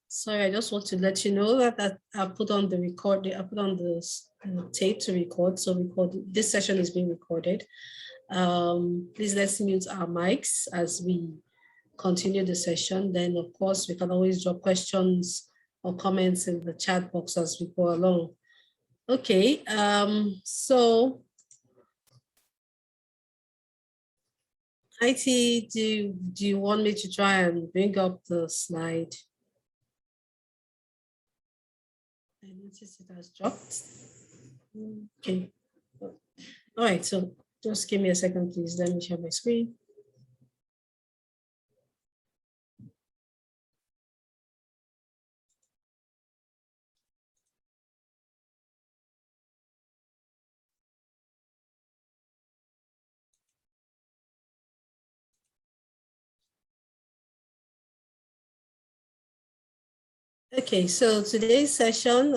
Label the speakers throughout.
Speaker 1: Sorry, I just want to let you know that I put on the I put on the tape to record. So this session is being recorded. Please let's mute our mics as we continue the session. Then of course we can always drop questions or comments in the chat box as we go along. Okay, so IT, do you want me to try and bring up the slide? I noticed it has dropped. Okay. All right, so just give me a second, please. Let me share my screen. Okay, so today's session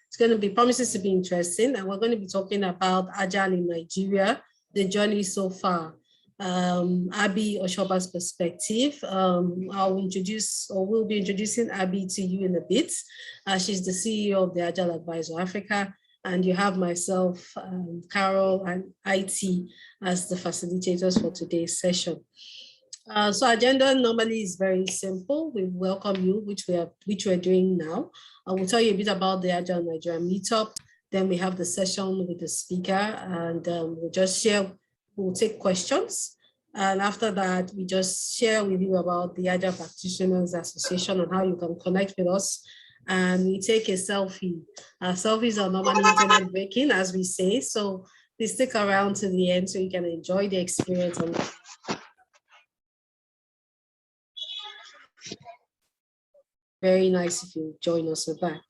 Speaker 1: it's going to be promises to be interesting, and we're going to be talking about Agile in Nigeria, the journey so far. Abby Osoba'S perspective. I'll introduce, or we'll be introducing Abby to you in a bit. She's the CEO of the Agile Advisor Africa, and you have myself, Carol, and IT as the facilitators for today's session. So agenda normally is very simple. We welcome you, which we're doing now. We'll tell you a bit about the Agile Nigerian Meetup. Then we have the session with the speaker, and we'll just share. We'll take questions, and after that, we just share with you about the Agile Practitioners Association and how you can connect with us. And we take a selfie. Selfies are normally internet breaking, as we say. So please stick around to the end so you can enjoy the experience. And very nice if you join us with that.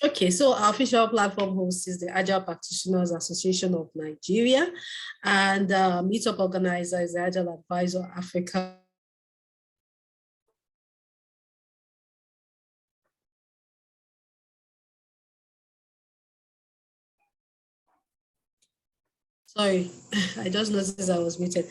Speaker 1: Okay, so our official platform host is the Agile Practitioners Association of Nigeria, and Meetup organizer is the Agile Advisor Africa. Sorry, I just noticed I was muted.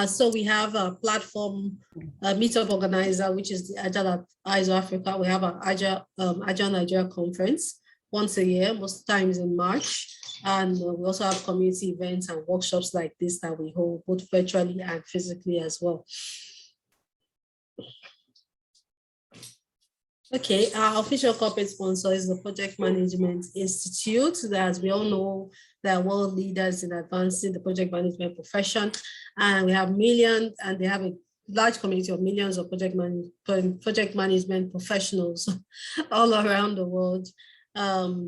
Speaker 1: So we have a platform, Meetup organizer, which is the Agile Advisor Africa. We have an Agile Nigeria conference once a year, most times in March. And we also have community events and workshops like this that we hold both virtually and physically as well. Okay, our official corporate sponsor is the Project Management Institute. As we all know, they are world leaders in advancing the project management profession. And we have millions, and they have a large community of millions of project management professionals all around the world,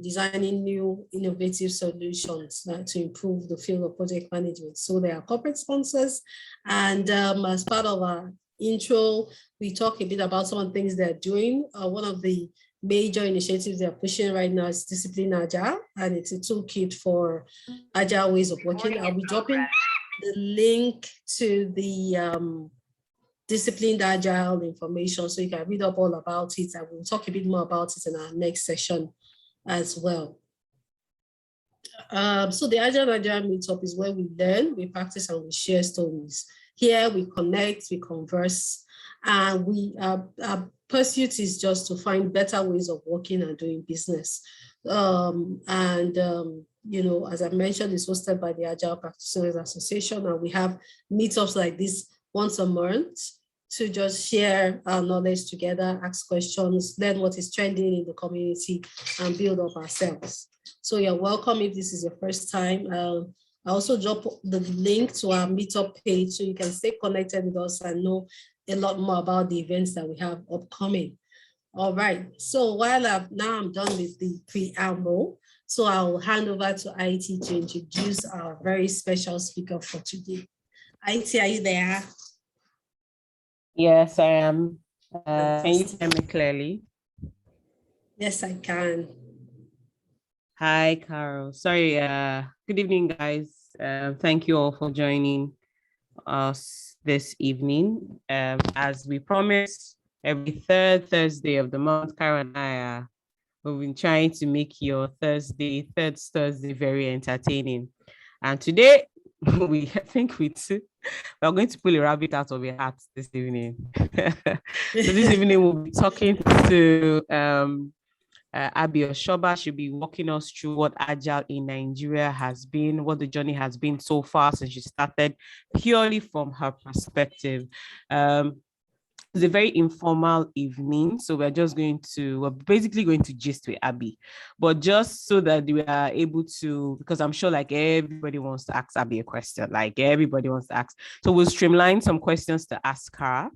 Speaker 1: designing new innovative solutions to improve the field of project management. So they are corporate sponsors. And as part of our intro, we talk a bit about some of the things they're doing. One of the major initiatives they're pushing right now is Discipline Agile, and it's a toolkit for agile ways of working. I'll be dropping the link to the Disciplined Agile information so you can read up all about it, and we'll talk a bit more about it in our next session as well. So the Agile Meetup is where we learn, we practice, and we share stories. Here we connect, we converse, and our pursuit is just to find better ways of working and doing business. You know, as I mentioned, it's hosted by the Agile Practitioners Association, and we have meetups like this once a month to just share our knowledge together, ask questions, learn what is trending in the community, and build up ourselves. So you're welcome if this is your first time. I also drop the link to our Meetup page so you can stay connected with us and know a lot more about the events that we have upcoming. All right, so while I'm done with the preamble, so I'll hand over to IT to introduce our very special speaker for today. IT, are you there?
Speaker 2: Yes, I am. Can you hear me clearly?
Speaker 1: Yes, I can.
Speaker 2: Hi, Carol. Sorry. Good evening, guys. Thank you all for joining us this evening. As we promised, every third Thursday of the month, Carol and I we've been trying to make your third Thursday very entertaining. And today, we're going to pull a rabbit out of your hat this evening. So this evening we'll be talking to Abi Osoba'S. She'll be walking us through what Agile in Nigeria has been, what the journey has been so far since she started, purely from her perspective. It's a very informal evening, so we're basically going to gist with Abi, but just so that we are able to, because I'm sure like everybody wants to ask Abi a question, so we'll streamline some questions to ask her.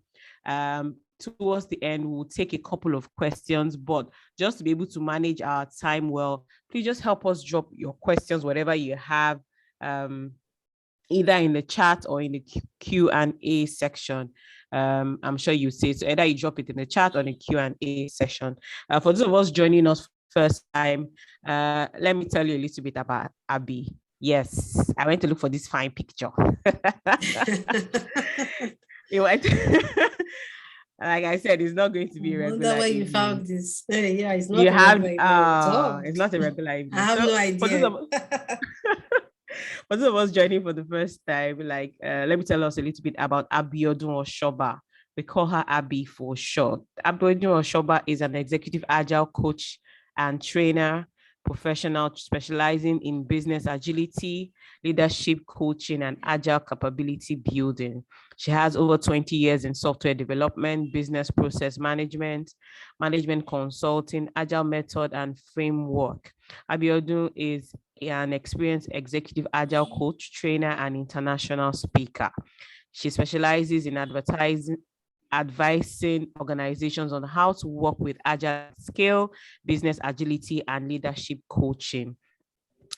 Speaker 2: Towards the end, we'll take a couple of questions, but just to be able to manage our time well, please just help us drop your questions, whatever you have, either in the chat or in the Q&A section. I'm sure you say, so either you drop it in the chat or in the Q&A section. For those of us joining us first time, let me tell you a little bit about Abi. Yes, I went to look for this fine picture. Like I said, it's not going to be a regular.
Speaker 1: That's why you found this. Yeah, it's not.
Speaker 2: It's not a regular evening.
Speaker 1: I have no idea.
Speaker 2: For those of us joining for the first time, let me tell us a little bit about Abiodun Osoba'S. We call her Abi for short. Abiodun Osoba'S is an executive agile coach and trainer, professional specializing in business agility, leadership coaching, and agile capability building. She has over 20 years in software development, business process management, management consulting, agile method, and framework. Abiodun is an experienced executive agile coach, trainer, and international speaker. She specializes in advising organizations on how to work with agile scale, business agility, and leadership coaching.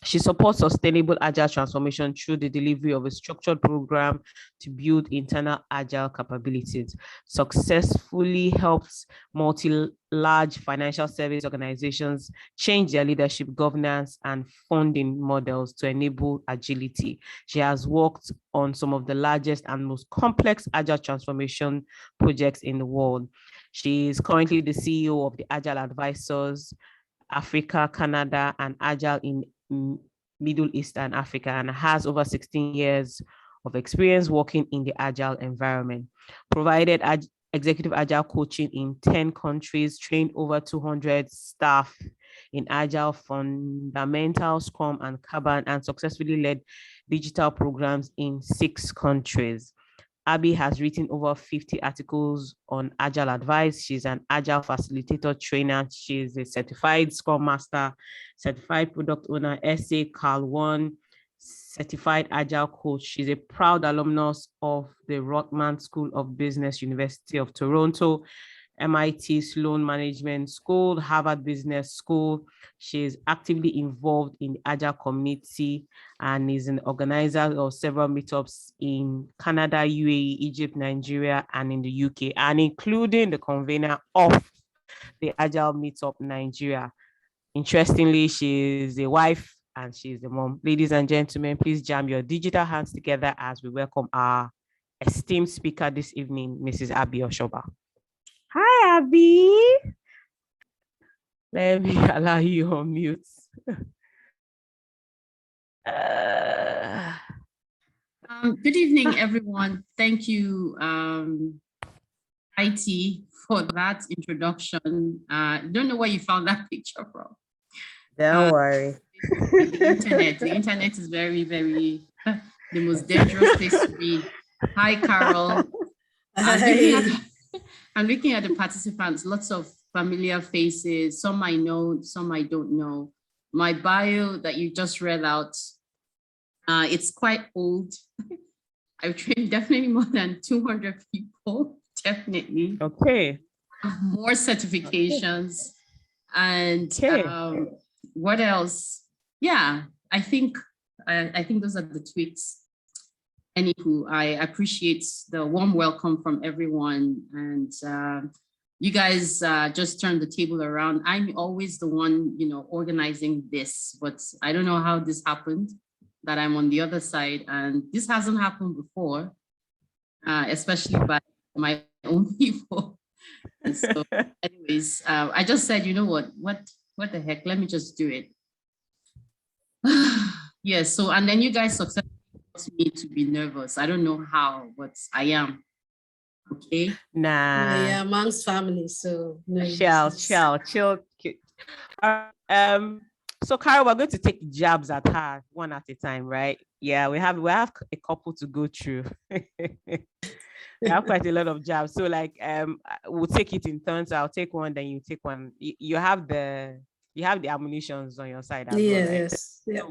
Speaker 2: She supports sustainable Agile transformation through the delivery of a structured program to build internal Agile capabilities, successfully helps large financial service organizations change their leadership, governance, and funding models to enable agility. She has worked on some of the largest and most complex Agile transformation projects in the world. She is currently the CEO of the Agile Advisors Africa, Canada, and Agile in Middle East and Africa, and has over 16 years of experience working in the Agile environment. Provided executive Agile coaching in 10 countries, trained over 200 staff in Agile, Fundamental, Scrum, and Kanban, and successfully led digital programs in 6 countries. Abby has written over 50 articles on Agile advice. She's an Agile facilitator trainer. She's a certified Scrum Master, certified product owner, SA Carl 1, certified Agile coach. She's a proud alumnus of the Rotman School of Business, University of Toronto, MIT Sloan Management School, Harvard Business School. She is actively involved in the Agile community and is an organizer of several meetups in Canada, UAE, Egypt, Nigeria, and in the UK, and including the convener of the Agile Meetup Nigeria. Interestingly, she is a wife and she is a mom. Ladies and gentlemen, please jam your digital hands together as we welcome our esteemed speaker this evening, Mrs. Abby Osoba. Hi, Abby. Let me allow you on mute.
Speaker 3: Good evening, everyone. Thank you, IT, for that introduction. Don't know where you found that picture from.
Speaker 2: Don't worry.
Speaker 3: The internet is very, very the most dangerous place to be. Hi, Carol. I'm looking at the participants, lots of familiar faces, some I know, some I don't know. My bio that you just read out, it's quite old. I've trained definitely more than 200 people, definitely.
Speaker 2: Okay.
Speaker 3: More certifications. And what else? Yeah, I think those are the tweaks. Anywho, I appreciate the warm welcome from everyone. And you guys just turned the table around. I'm always the one, organizing this, but I don't know how this happened, that I'm on the other side. And this hasn't happened before, especially by my own people. And so anyways, I just said, you know what the heck, let me just do it. Yes, so, and then you guys successfully caused me to be nervous. I don't know how, but I am. Okay.
Speaker 2: Nah.
Speaker 1: Yeah, amongst family, so no.
Speaker 2: Chill. So Carol, we're going to take jabs at her one at a time, right? Yeah, we have a couple to go through. We have quite a lot of jabs. So we'll take it in turns. I'll take one, then you take one. You have the ammunitions on your side as well, right?
Speaker 1: Yes. Yeah.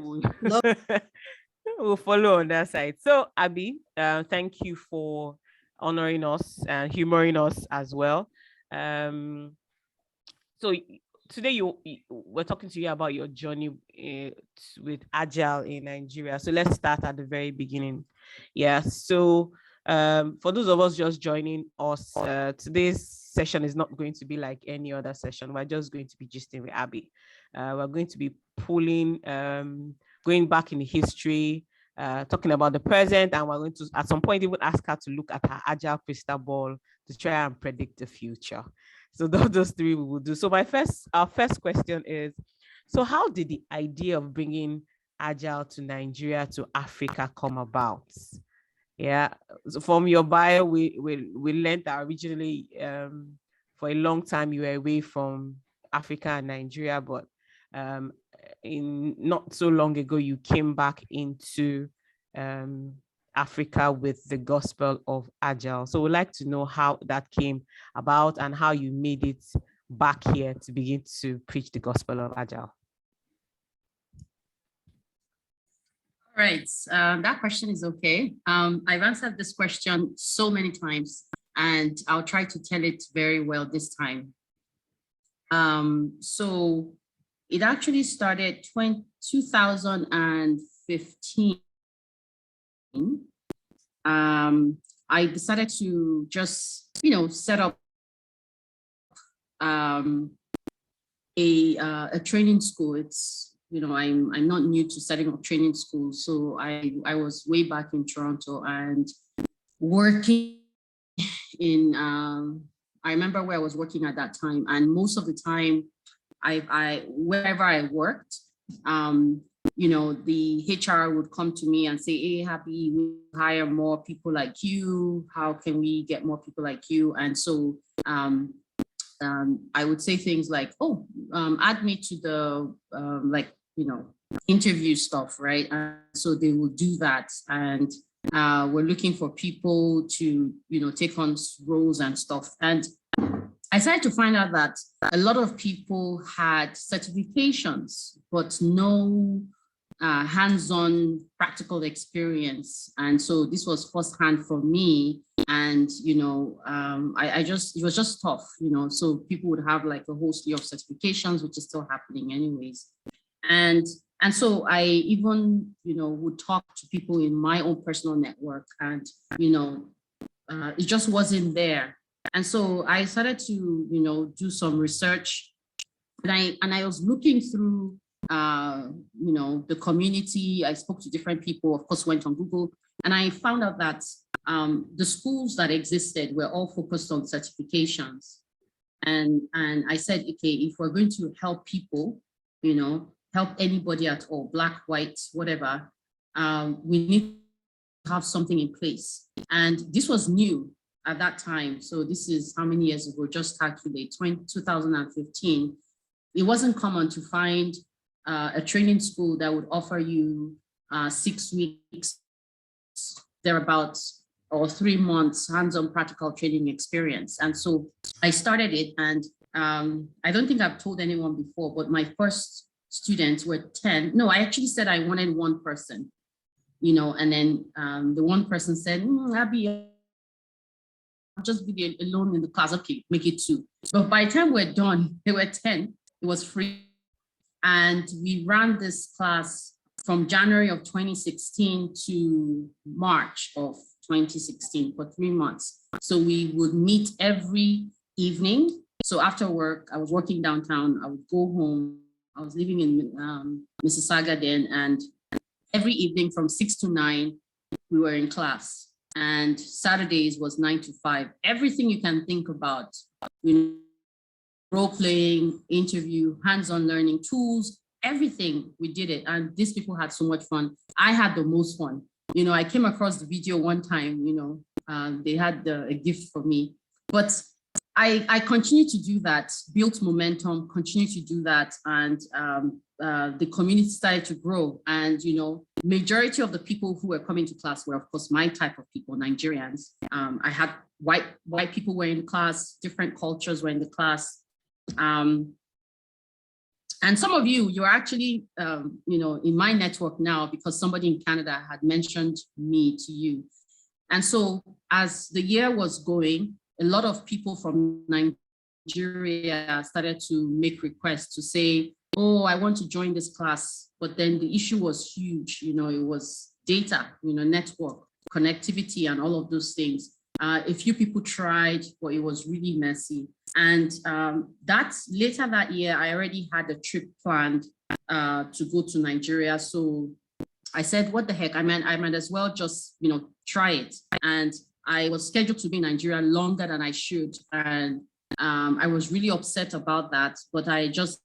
Speaker 2: So we'll follow on that side. So Abby, thank you for honoring us and humoring us as well. So today we're talking to you about your journey with Agile in Nigeria. So let's start at the very beginning. Yeah. So for those of us just joining us, today's session is not going to be like any other session. We're just going to be gisting with Abby. We're going to be pulling, going back in the history, talking about the present, and we're going to at some point even ask her to look at her Agile crystal ball to try and predict the future. So those three we will do. So our first question is, so how did the idea of bringing Agile to Nigeria to Africa come about? Yeah, so from your bio, we learned that originally for a long time you were away from Africa and Nigeria, but in not so long ago you came back into Africa with the gospel of Agile. So we'd like to know how that came about and how you made it back here to begin to preach the gospel of Agile.
Speaker 3: Right, that question is okay. I've answered this question so many times, and I'll try to tell it very well this time. So it actually started 2015. I decided to just, set up a training school. It's, I'm not new to setting up training schools. So I was way back in Toronto and working in, I remember where I was working at that time. And most of the time, wherever I worked, the HR would come to me and say, hey, Happy, we hire more people like you. How can we get more people like you? And so I would say things like, oh, add me to the, interview stuff, right? And so they will do that. And we're looking for people to, take on roles and stuff. And I started to find out that a lot of people had certifications, but no hands-on practical experience. And so this was firsthand for me. And, it was just tough, so people would have like a whole slew of certifications, which is still happening anyways. And so I even, would talk to people in my own personal network and, it just wasn't there. And so I started to, do some research, and I was looking through, the community. I spoke to different people, of course, went on Google, and I found out that the schools that existed were all focused on certifications. And I said, okay, if we're going to help people, help anybody at all, black, white, whatever, we need to have something in place. And this was new at that time. So this is how many years ago? Just calculate, 2015. It wasn't common to find a training school that would offer you 6 weeks, thereabouts, or 3 months hands-on practical training experience. And so I started it, and I don't think I've told anyone before, but my first students were 10. No, I actually said I wanted one person, and then the one person said, Abby, I'll just be alone in the class. Okay, make it 2. But by the time we're done, there were 10. It was free. And we ran this class from January of 2016 to March of 2016 for 3 months. So we would meet every evening. So after work, I was working downtown. I would go home. I was living in Mississauga then. And every evening from 6 to 9, we were in class. And Saturdays was 9 to 5. Everything you can think about, role playing, interview, hands-on learning, tools, everything, we did it. And these people had so much fun. I had the most fun. I came across the video one time, they had a gift for me. But I continued to do that, built momentum, continued to do that. And the community started to grow. And, majority of the people who were coming to class were, of course, my type of people, Nigerians. I had white people were in the class, different cultures were in the class. And some of you're actually, in my network now because somebody in Canada had mentioned me to you. And so as the year was going, a lot of people from Nigeria started to make requests to say, oh, I want to join this class. But then the issue was huge. It was data, network, connectivity, and all of those things. A few people tried, but it was really messy. And later that year, I already had a trip planned to go to Nigeria. So I said, what the heck? I might as well just, try it. And I was scheduled to be in Nigeria longer than I should. And I was really upset about that. But I just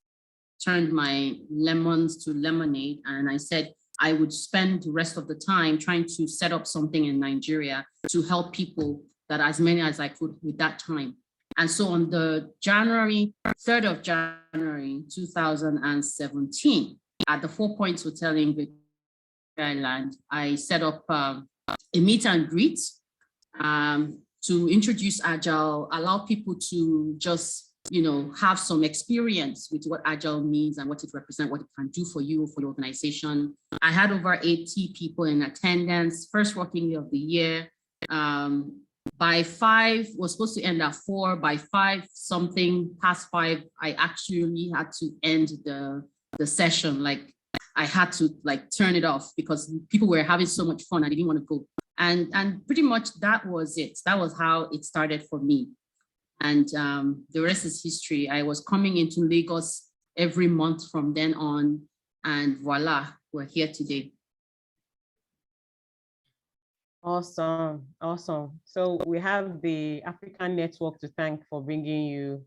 Speaker 3: turned my lemons to lemonade. And I said, I would spend the rest of the time trying to set up something in Nigeria to help people, that as many as I could with that time. And so on the 3rd of January, 2017, at the 4 Points Hotel in Victoria Island, I set up a meet and greet to introduce Agile, allow people to just, have some experience with what Agile means and what it represents, what it can do for you, for your organization. I had over 80 people in attendance, first working day of the year. By 5, was supposed to end at 4. By 5 something past 5, I actually had to end the the session. Like I had to like turn it off because people were having so much fun. I didn't want to go. And pretty much that was it. That was how it started for me. And the rest is history. I was coming into Lagos every month from then on, and voila, we're here today.
Speaker 2: Awesome, awesome. So we have the African network to thank for bringing you.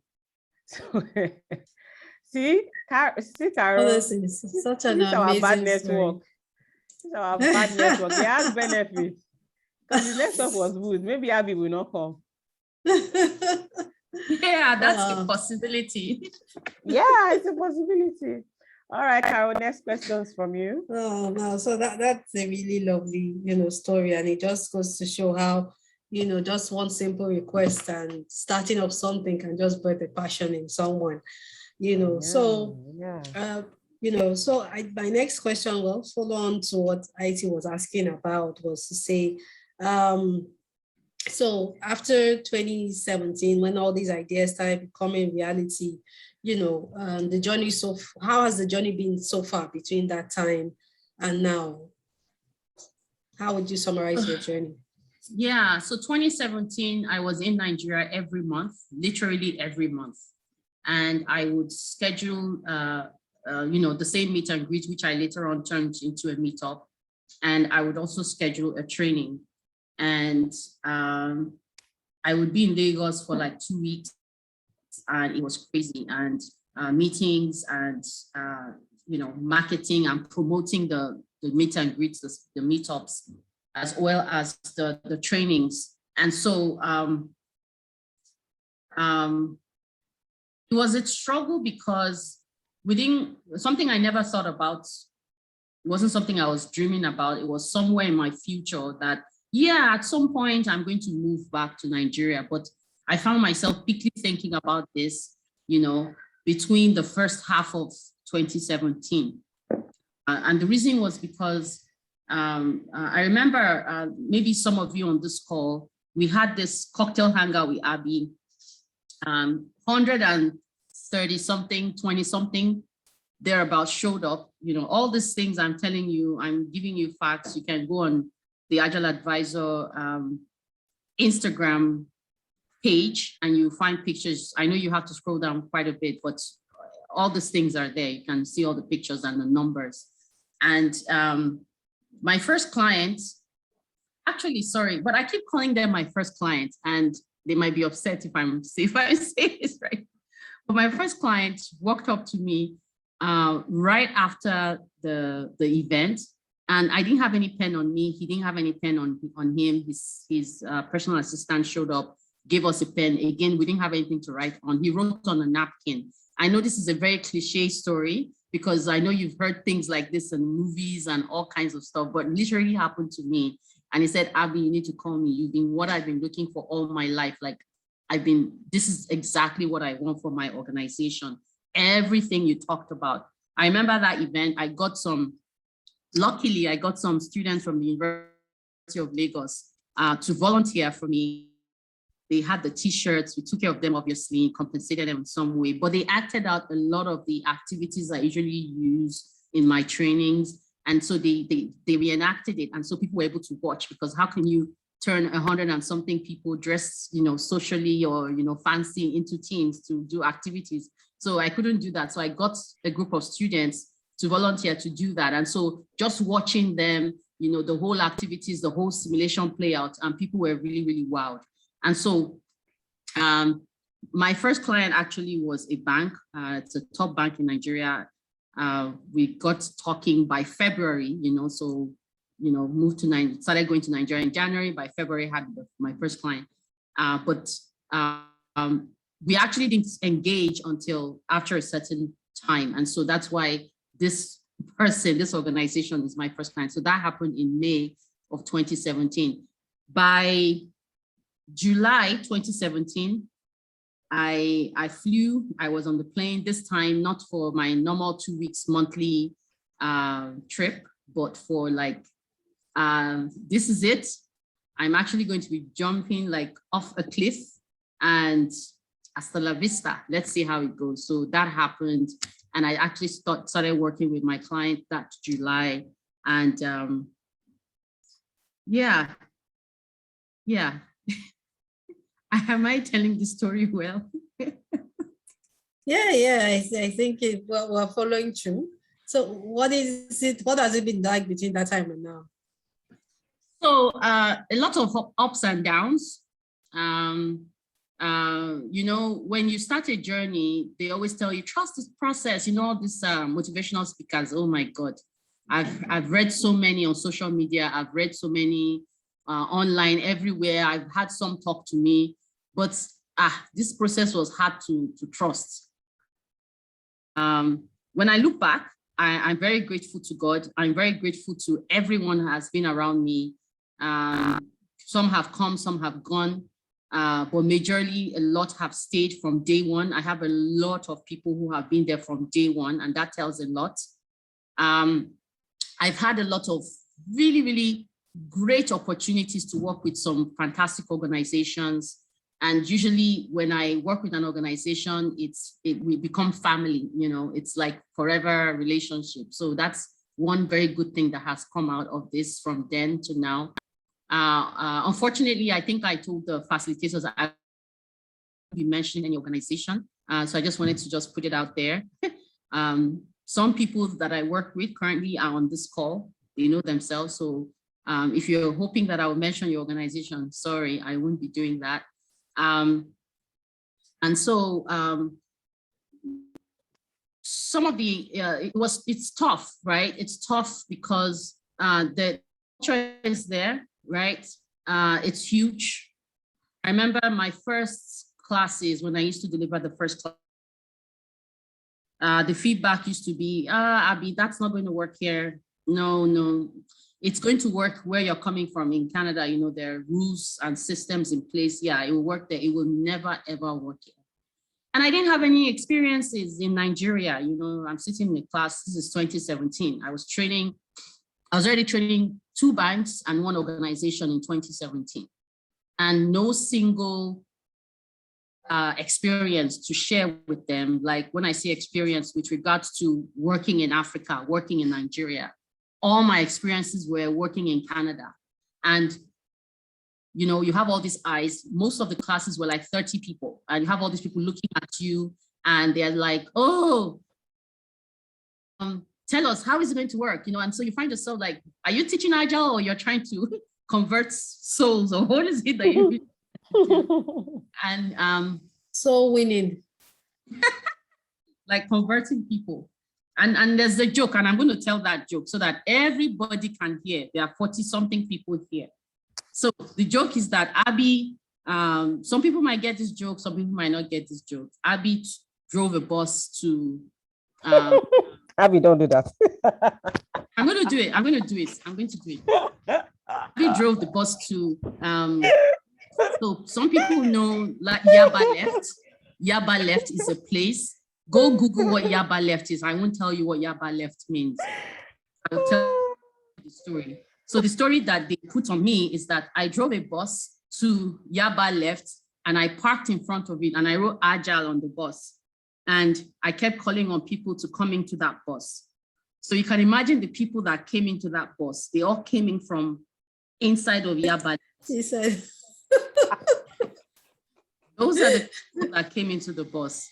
Speaker 2: See, Carol.
Speaker 1: Oh, this is such an
Speaker 2: This is our bad
Speaker 1: amazing story.
Speaker 2: network. This is our bad network. It has benefits. Because the network was good. Maybe Abby will not come.
Speaker 3: Yeah, that's a possibility.
Speaker 2: Yeah, it's a possibility. All right, Carol, next questions from you.
Speaker 1: Oh, no, so that's a really lovely, story. And it just goes to show how, just one simple request and starting up something can just birth a passion in someone, So, my next question will follow on to what IT was asking about, was to say, so after 2017, when all these ideas started becoming reality, the journey, how has the journey been so far between that time and now? How would you summarize your journey?
Speaker 3: Yeah, so 2017, I was in Nigeria every month, literally every month. And I would schedule, the same meet and greet, which I later on turned into a meetup. And I would also schedule a training. And I would be in Lagos for like 2 weeks, and it was crazy. And meetings and, marketing and promoting the meet and greets, the meetups, as well as the trainings. And so it was a struggle because something I never thought about. It wasn't something I was dreaming about. It was somewhere in my future that, yeah, at some point I'm going to move back to Nigeria. But I found myself quickly thinking about this, between the first half of 2017. And the reason was because I remember maybe some of you on this call, we had this cocktail hangout with Abby, 130 something, 20 something, thereabout showed up. All these things I'm telling you, I'm giving you facts. You can go on the Agile Advisor Instagram page and you find pictures. I know you have to scroll down quite a bit, but all these things are there. You can see all the pictures and the numbers. And my first client, actually, sorry, but I keep calling them my first client, and they might be upset if I say this right. But my first client walked up to me right after the event, and I didn't have any pen on me. He didn't have any pen on him. His personal assistant showed up, gave us a pen. Again, we didn't have anything to write on. He wrote on a napkin. I know this is a very cliche story because I know you've heard things like this in movies and all kinds of stuff, but literally happened to me. And he said, Abby, you need to call me. You've been what I've been looking for all my life. Like this is exactly what I want for my organization. Everything you talked about. I remember that event. Luckily, I got some students from the University of Lagos to volunteer for me. They had the t-shirts, we took care of them, obviously, compensated them in some way, but they acted out a lot of the activities I usually use in my trainings. And so they reenacted it. And so people were able to watch, because how can you turn 100 and something people dressed, socially or, fancy into teams to do activities. So I couldn't do that. So I got a group of students to volunteer to do that. And so just watching them, the whole activities, the whole simulation play out, and people were really, really wowed. And so my first client actually was a bank. It's a top bank in Nigeria. We got talking by February, so, moved to Nigeria, started going to Nigeria in January. By February, I had my first client. But we actually didn't engage until after a certain time. And so that's why this organization is my first client. So that happened in May of 2017. By July 2017, I flew. I was on the plane this time, not for my normal 2 weeks monthly trip, but for this is it. I'm actually going to be jumping off a cliff, and hasta la vista. Let's see how it goes. So that happened. And I actually started working with my client that July. And yeah. Am I telling the story well?
Speaker 1: Yeah. I think we're following through. So what has it been like between that time and now?
Speaker 3: So a lot of ups and downs. When you start a journey, they always tell you, trust this process. All these motivational speakers, oh my God. I've read so many on social media. I've read so many online everywhere. I've had some talk to me, but this process was hard to trust. When I look back, I'm very grateful to God. I'm very grateful to everyone who has been around me. Some have come, some have gone, but majorly a lot have stayed from day one. I have a lot of people who have been there from day one, and that tells a lot. I've had a lot of really, really great opportunities to work with some fantastic organizations. And usually when I work with an organization, we become family, it's like forever relationship. So that's one very good thing that has come out of this from then to now. Unfortunately, I think I told the facilitators I won't be mentioning any organization. So I just wanted to just put it out there. Some people that I work with currently are on this call. They know themselves. So if you're hoping that I will mention your organization, sorry, I won't be doing that. And so some of the, it's tough, right? It's tough because the culture is there, right? It's huge. I remember my first classes when I used to deliver the first class. The feedback used to be, Abby, that's not going to work here. No, it's going to work where you're coming from in Canada. There are rules and systems in place. Yeah, it will work there. It will never, ever work here. And I didn't have any experiences in Nigeria. I'm sitting in a class, this is 2017. I was already training 2 banks and 1 organization in 2017. And no single experience to share with them. Like when I say experience with regards to working in Africa, working in Nigeria, all my experiences were working in Canada. And, you have all these eyes. Most of the classes were like 30 people and you have all these people looking at you and they're like, oh, tell us, how is it going to work? And so you find yourself like, are you teaching Agile or you're trying to convert souls or what is it that you do? And
Speaker 1: soul winning.
Speaker 3: Like converting people. And there's a joke, and I'm going to tell that joke so that everybody can hear. There are 40-something people here. So the joke is that Abby, some people might get this joke, some people might not get this joke. Abby drove a bus to...
Speaker 2: Abby, don't do that.
Speaker 3: I'm going to do it. Abby drove the bus to... so some people know like Yaba Left. Yaba Left is a place. Go Google what Yaba Left is. I won't tell you what Yaba Left means. I'll tell you the story. So the story that they put on me is that I drove a bus to Yaba Left and I parked in front of it and I wrote Agile on the bus. And I kept calling on people to come into that bus. So you can imagine the people that came into that bus. They all came in from inside of Yaba. Those are the people that came into the bus.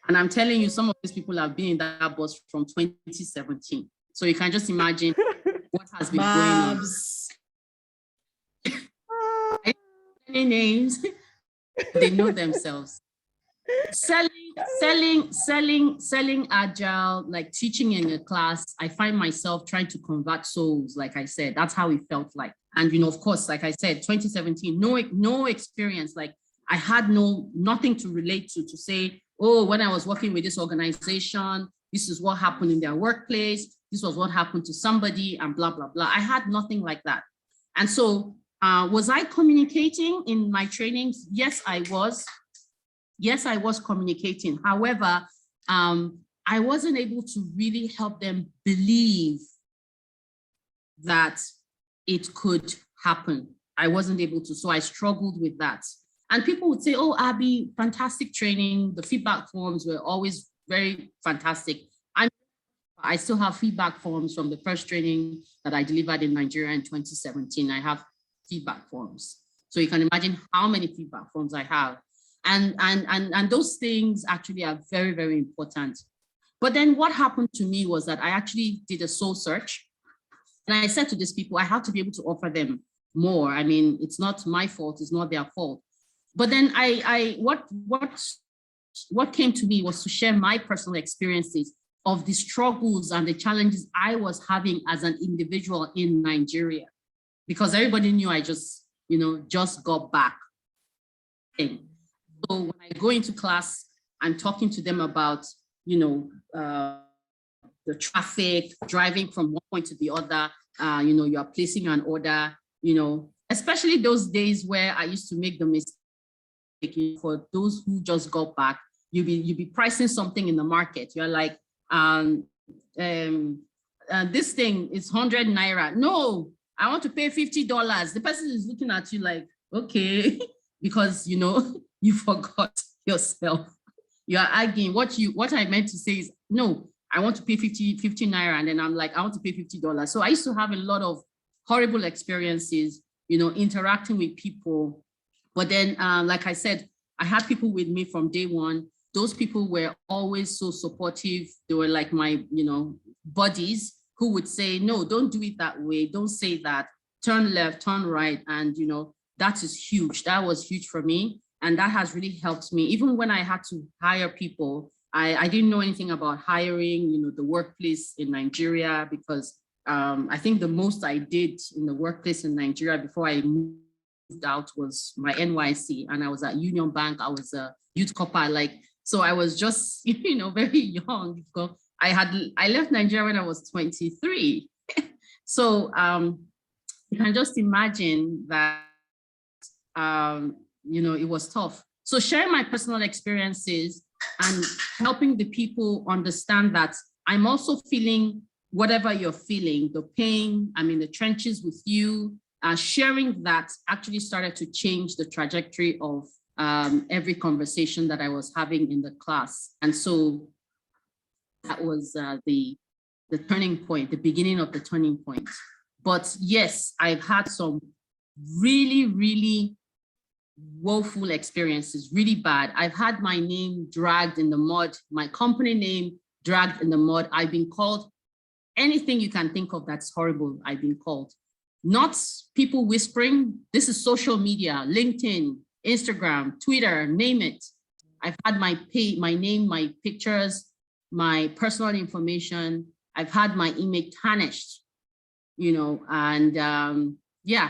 Speaker 3: And I'm telling you, some of these people have been in that bus from 2017. So you can just imagine what has been going on. Any names, they know themselves. Selling Agile, like teaching in a class, I find myself trying to convert souls, like I said. That's how it felt like. And, of course, like I said, 2017, no experience. Like I had nothing to relate to say, oh, when I was working with this organization, this is what happened in their workplace. This was what happened to somebody and blah, blah, blah. I had nothing like that. And so was I communicating in my trainings? Yes, I was. Yes, I was communicating. However, I wasn't able to really help them believe that it could happen. I wasn't able to, so I struggled with that. And people would say, oh, Abby, fantastic training. The feedback forms were always very fantastic. I still have feedback forms from the first training that I delivered in Nigeria in 2017. I have feedback forms. So you can imagine how many feedback forms I have. And those things actually are very, very important. But then what happened to me was that I actually did a soul search. And I said to these people, I have to be able to offer them more. I mean, it's not my fault, it's not their fault. But then what came to me was to share my personal experiences of the struggles and the challenges I was having as an individual in Nigeria, because everybody knew I just got back. So when I go into class, I'm talking to them about, the traffic, driving from one point to the other, you are placing an order, especially those days where I used to make the mistake. For those who just got back, you'll be pricing something in the market. You're like, this thing is 100 Naira. No, I want to pay $50. The person is looking at you like, okay, because, you forgot yourself. You are arguing. What I meant to say is, no, I want to pay 50 Naira. And then I'm like, I want to pay $50. So I used to have a lot of horrible experiences, interacting with people. But then, like I said, I had people with me from day one. Those people were always so supportive. They were like my, buddies who would say, no, don't do it that way. Don't say that. Turn left, turn right. And, that is huge. That was huge for me. And that has really helped me. Even when I had to hire people, I didn't know anything about hiring, the workplace in Nigeria, because I think the most I did in the workplace in Nigeria before I moved out was my NYC. And I was at Union Bank. I was a youth corper, so I was just, very young. I left Nigeria when I was 23. So you can just imagine that, it was tough. So sharing my personal experiences and helping the people understand that I'm also feeling whatever you're feeling, the pain, I'm in the trenches with you, sharing that actually started to change the trajectory of every conversation that I was having in the class. And so that was the turning point, the beginning of the turning point. But yes, I've had some really, really woeful experiences, really bad. I've had my name dragged in the mud, my company name dragged in the mud. I've been called anything you can think of that's horrible, I've been called. Not people whispering, this is social media, LinkedIn, Instagram, Twitter, name it. I've had my name, my pictures, my personal information. I've had my image tarnished, and yeah.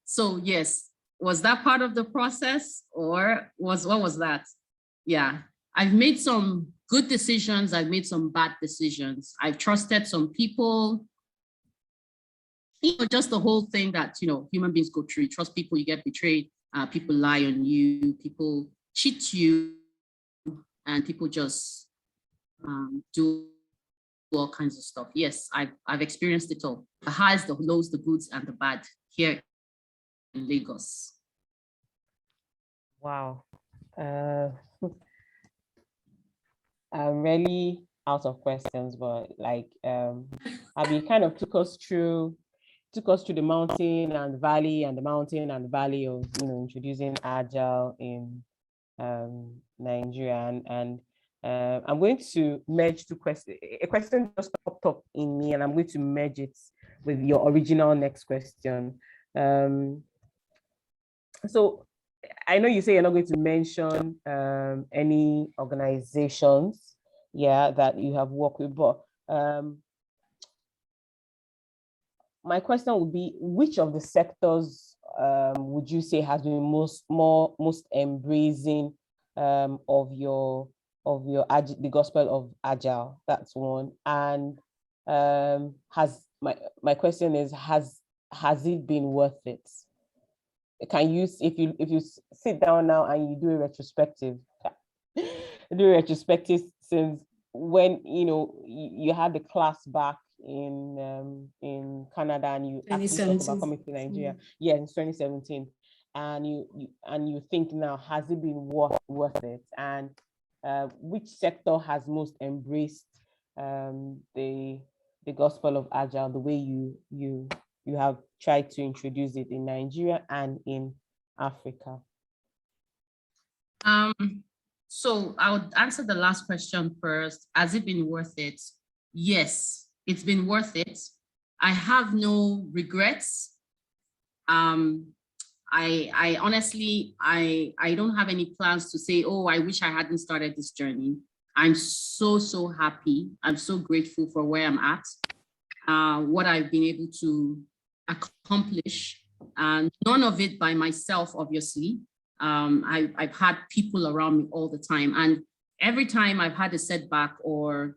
Speaker 3: So yes, was that part of the process, or what was that? Yeah, I've made some good decisions. I've made some bad decisions. I've trusted some people. Just the whole thing that, human beings go through. You trust people, you get betrayed. People lie on you, people cheat you, and people just do all kinds of stuff. Yes, I've experienced it all. The highs, the lows, the goods, and the bad here in Lagos.
Speaker 2: Wow. I'm really out of questions, but Abby kind of took us through the mountain and valley and the mountain and the valley of introducing Agile in Nigeria. And I'm going to merge two questions. A question just popped up in me, and I'm going to merge it with your original next question. So I know you say you're not going to mention any organizations, that you have worked with, but my question would be, which of the sectors would you say has been most embracing of the gospel of Agile? That's one. And my question is, has it been worth it? Can you, if you sit down now and you do a retrospective, since when you had the class back in Canada and you actually talk about coming to Nigeria, in 2017, and you think now, has it been worth it? And which sector has most embraced the gospel of Agile, the way you have tried to introduce it in Nigeria and in Africa?
Speaker 3: So I would answer the last question first. Has it been worth it? Yes, it's been worth it. I have no regrets. I honestly, I don't have any plans to say, oh, I wish I hadn't started this journey. I'm so happy. I'm so grateful for where I'm at, what I've been able to accomplish. None of it by myself, obviously. I've had people around me all the time. And every time I've had a setback or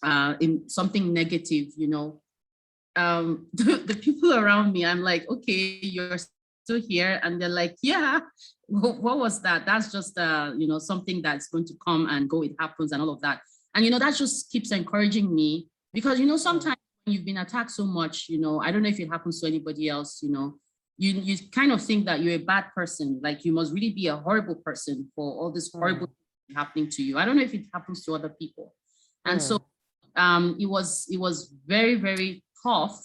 Speaker 3: in something negative, you know, the people around me, I'm like, okay, you're still here. And they're like, yeah, what was that? That's just, you know, something that's going to come and go. It happens and all of that. And, you know, that just keeps encouraging me because, you know, sometimes when you've been attacked so much, you know, I don't know if it happens to anybody else, you know, you kind of think that you're a bad person, like you must really be a horrible person for all this horrible happening to you. I don't know if it happens to other people. And so it was very tough,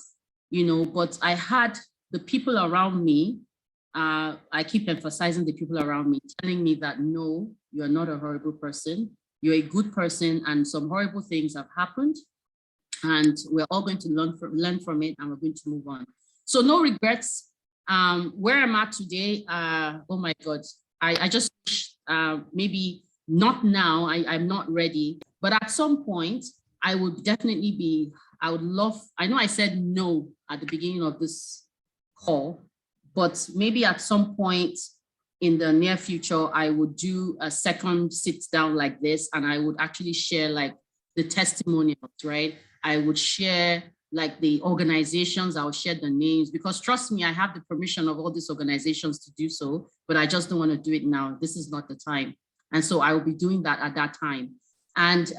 Speaker 3: you know, but I had the people around me. I keep emphasizing the people around me, telling me that, no, you're not a horrible person. You're a good person, and some horrible things have happened. And we're all going to learn from it, and we're going to move on. So no regrets. Where I'm at today, oh my God, I just wish maybe not now, I'm not ready, but at some point I would definitely be, I would love, I know I said no at the beginning of this call, but maybe at some point in the near future, I would do a second sit down like this, and I would actually share like the testimonials, right? I would share like the organizations, I'll share the names, because trust me, I have the permission of all these organizations to do so, but I just don't want to do it now. This is not the time. And so I will be doing that at that time. And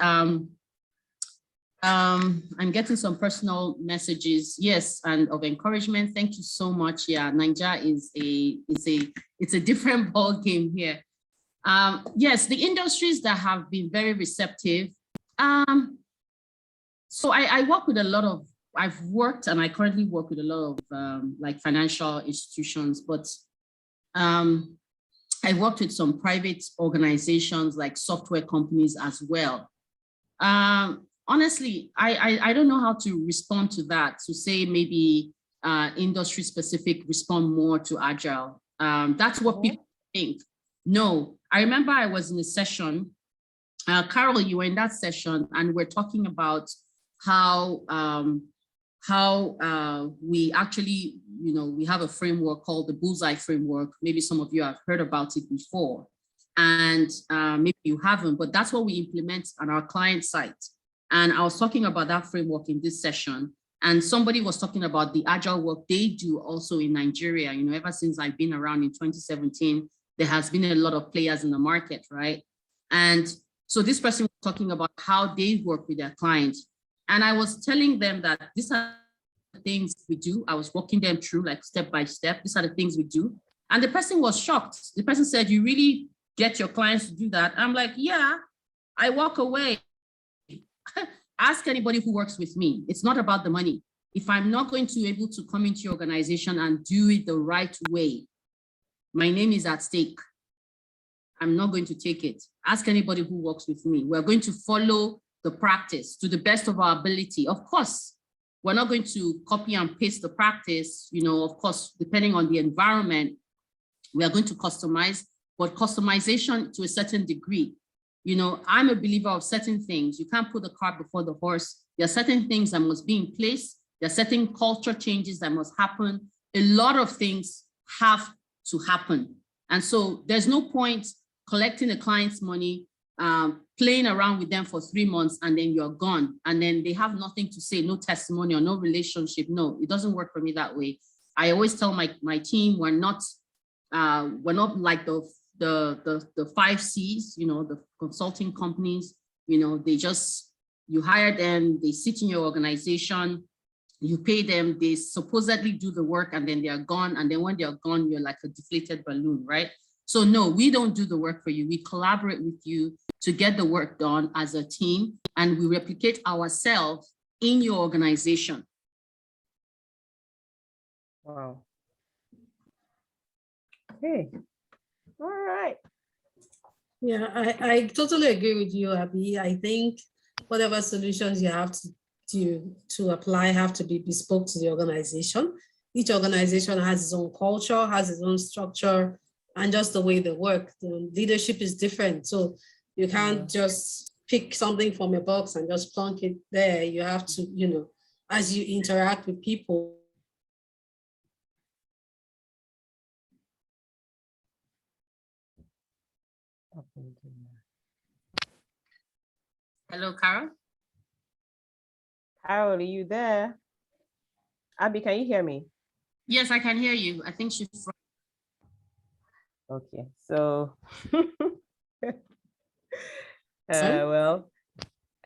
Speaker 3: I'm getting some personal messages, yes, and of encouragement. Thank you so much. Yeah, Nigeria it's a different ball game here. Yes, the industries that have been very receptive. So I work with a lot of, I've worked and I currently work with a lot of like financial institutions, but I worked with some private organizations like software companies as well. Honestly, I don't know how to respond to that, to say maybe industry specific respond more to Agile. That's what people think. No, I remember I was in a session, Carol, you were in that session, and we're talking about how we actually, you know, we have a framework called the Bullseye Framework. Maybe some of you have heard about it before, and maybe you haven't, but that's what we implement on our client site. And I was talking about that framework in this session, and somebody was talking about the Agile work they do also in Nigeria. You know, ever since I've been around in 2017, there has been a lot of players in the market, right? And so this person was talking about how they work with their clients. And I was telling them that these are the things we do. I was walking them through like step by step. These are the things we do. And the person was shocked. The person said, you really get your clients to do that? I'm like, yeah, I walk away. Ask anybody who works with me. It's not about the money. If I'm not going to be able to come into your organization and do it the right way, my name is at stake. I'm not going to take it. Ask anybody who works with me. We're going to follow the practice to the best of our ability. Of course, we're not going to copy and paste the practice. You know, of course, depending on the environment, we are going to customize, but customization to a certain degree. You know, I'm a believer of certain things. You can't put the cart before the horse. There are certain things that must be in place. There are certain culture changes that must happen. A lot of things have to happen. And so there's no point collecting the client's money, playing around with them for 3 months, and then you're gone. And then they have nothing to say, no testimony or no relationship. No, it doesn't work for me that way. I always tell my team, we're not like the 5 C's, you know, the consulting companies, you know, they just, you hire them, they sit in your organization, you pay them, they supposedly do the work, and then they are gone. And then when they're gone, you're like a deflated balloon, right? So no, we don't do the work for you. We collaborate with you, to get the work done as a team, and we replicate ourselves in your organization.
Speaker 2: Wow. Okay. All right.
Speaker 1: Yeah, I totally agree with you, Abby. I think whatever solutions you have to apply have to be bespoke to the organization. Each organization has its own culture, has its own structure, and just the way they work. The leadership is different. So you can't just pick something from a box and just plunk it there. You have to, you know, as you interact with people.
Speaker 3: Hello, Carol?
Speaker 2: Carol, are you there? Abby, can you hear me?
Speaker 3: Yes, I can hear you. I think she's from.
Speaker 2: Okay, so well.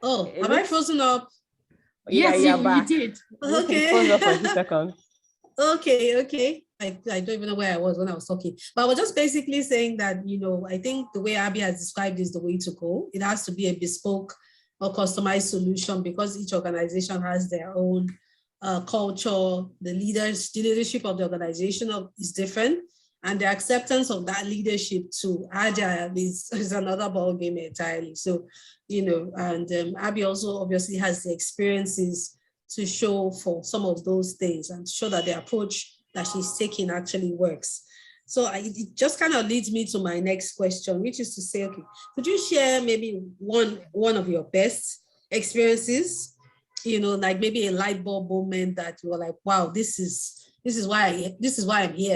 Speaker 1: Oh, have I frozen up?
Speaker 3: Yes,
Speaker 2: yeah,
Speaker 3: you did.
Speaker 1: Okay.
Speaker 2: Frozen up for a few seconds.
Speaker 1: Okay. I don't even know where I was when I was talking, but I was just basically saying that, you know, I think the way Abby has described is the way to go. It has to be a bespoke or customized solution because each organization has their own culture. The leadership of the organization is different, and the acceptance of that leadership to Agile is another ballgame entirely. So, you know, and Abby also obviously has the experiences to show for some of those things and show that the approach that she's taking actually works. So it just kind of leads me to my next question, which is to say, okay, could you share maybe one of your best experiences, you know, like maybe a light bulb moment that you were like, wow, this is why I'm here.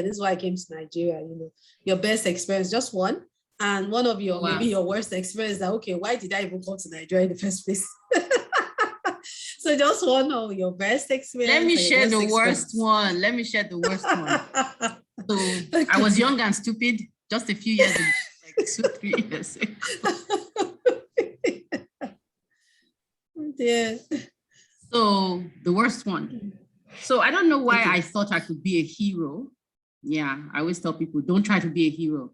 Speaker 1: This is why I came to Nigeria, you know, your best experience, just one. And one of your, maybe your worst experience that, okay, why did I even come to Nigeria in the first place? So just one of your best experience.
Speaker 3: Let me share the worst one. Let me share the worst one. So okay. I was young and stupid just a few years ago, like 2-3 years ago.
Speaker 1: Yeah.
Speaker 3: So the worst one. So I don't know why I thought I could be a hero. Yeah, I always tell people, don't try to be a hero.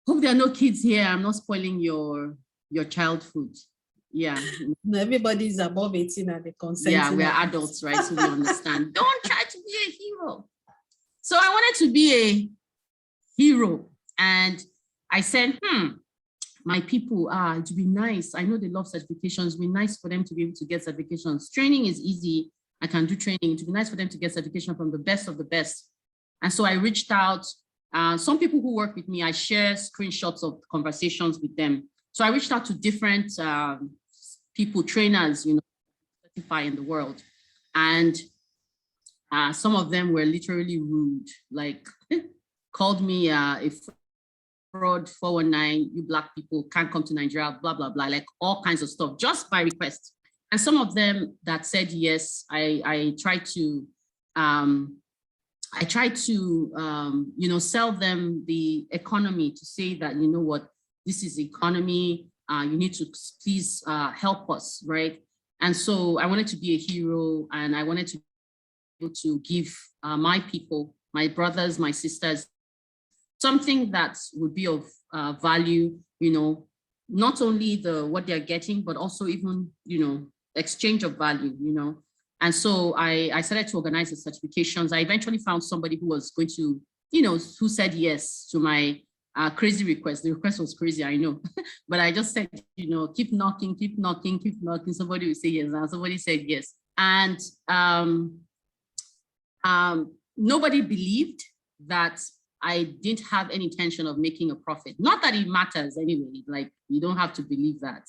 Speaker 3: Hope there are no kids here. I'm not spoiling your childhood. Yeah.
Speaker 1: No, everybody's above 18 and they consent.
Speaker 3: Yeah, we are adults, right? So we understand. Don't try to be a hero. So I wanted to be a hero. And I said, my people, it would be nice. I know they love certifications. It would be nice for them to be able to get certifications. Training is easy. I can do training. It would be nice for them to get certification from the best of the best. And so I reached out. Some people who work with me, I share screenshots of conversations with them. So I reached out to different people, trainers, you know, certify in the world. And some of them were literally rude, like called me a fraud, 419, you Black people can't come to Nigeria, blah, blah, blah, like all kinds of stuff, just by request. And some of them that said yes, I tried to, you know, sell them the economy to say that, you know what, this is the economy, you need to please help us, right? And so I wanted to be a hero, and I wanted to be able to give my people, my brothers, my sisters, something that would be of value, you know, not only what they're getting, but also even, you know, exchange of value, you know. And so I started to organize the certifications. I eventually found somebody who was going to, you know, who said yes to my crazy request. The request was crazy, I know, but I just said, you know, keep knocking, keep knocking, keep knocking. Somebody will say yes, and somebody said yes. And nobody believed that I didn't have any intention of making a profit. Not that it matters anyway, like you don't have to believe that.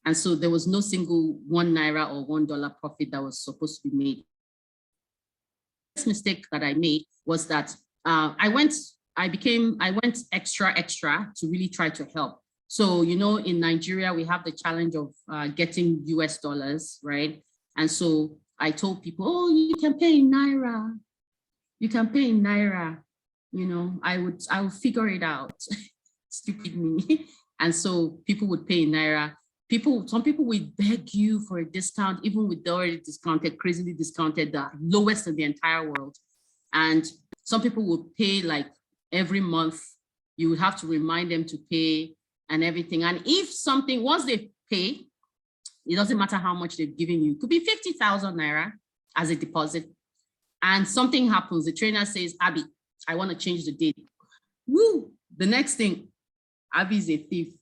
Speaker 3: And so there was no single Naira or $1 profit that was supposed to be made. The first mistake that I made was that I went extra to really try to help. So, you know, in Nigeria, we have the challenge of getting US dollars, right? And so I told people, oh, you can pay in Naira. You can pay in Naira. You know, I would figure it out. Stupid me. And so people would pay in Naira. Some people would beg you for a discount, even with the already discounted, crazily discounted, the lowest in the entire world. And some people would pay like every month. You would have to remind them to pay. and everything. And if something, once they pay, it doesn't matter how much they've given you. It could be 50,000 Naira as a deposit. And something happens. The trainer says, Abby, I want to change the date. Woo! The next thing, Abby's a thief.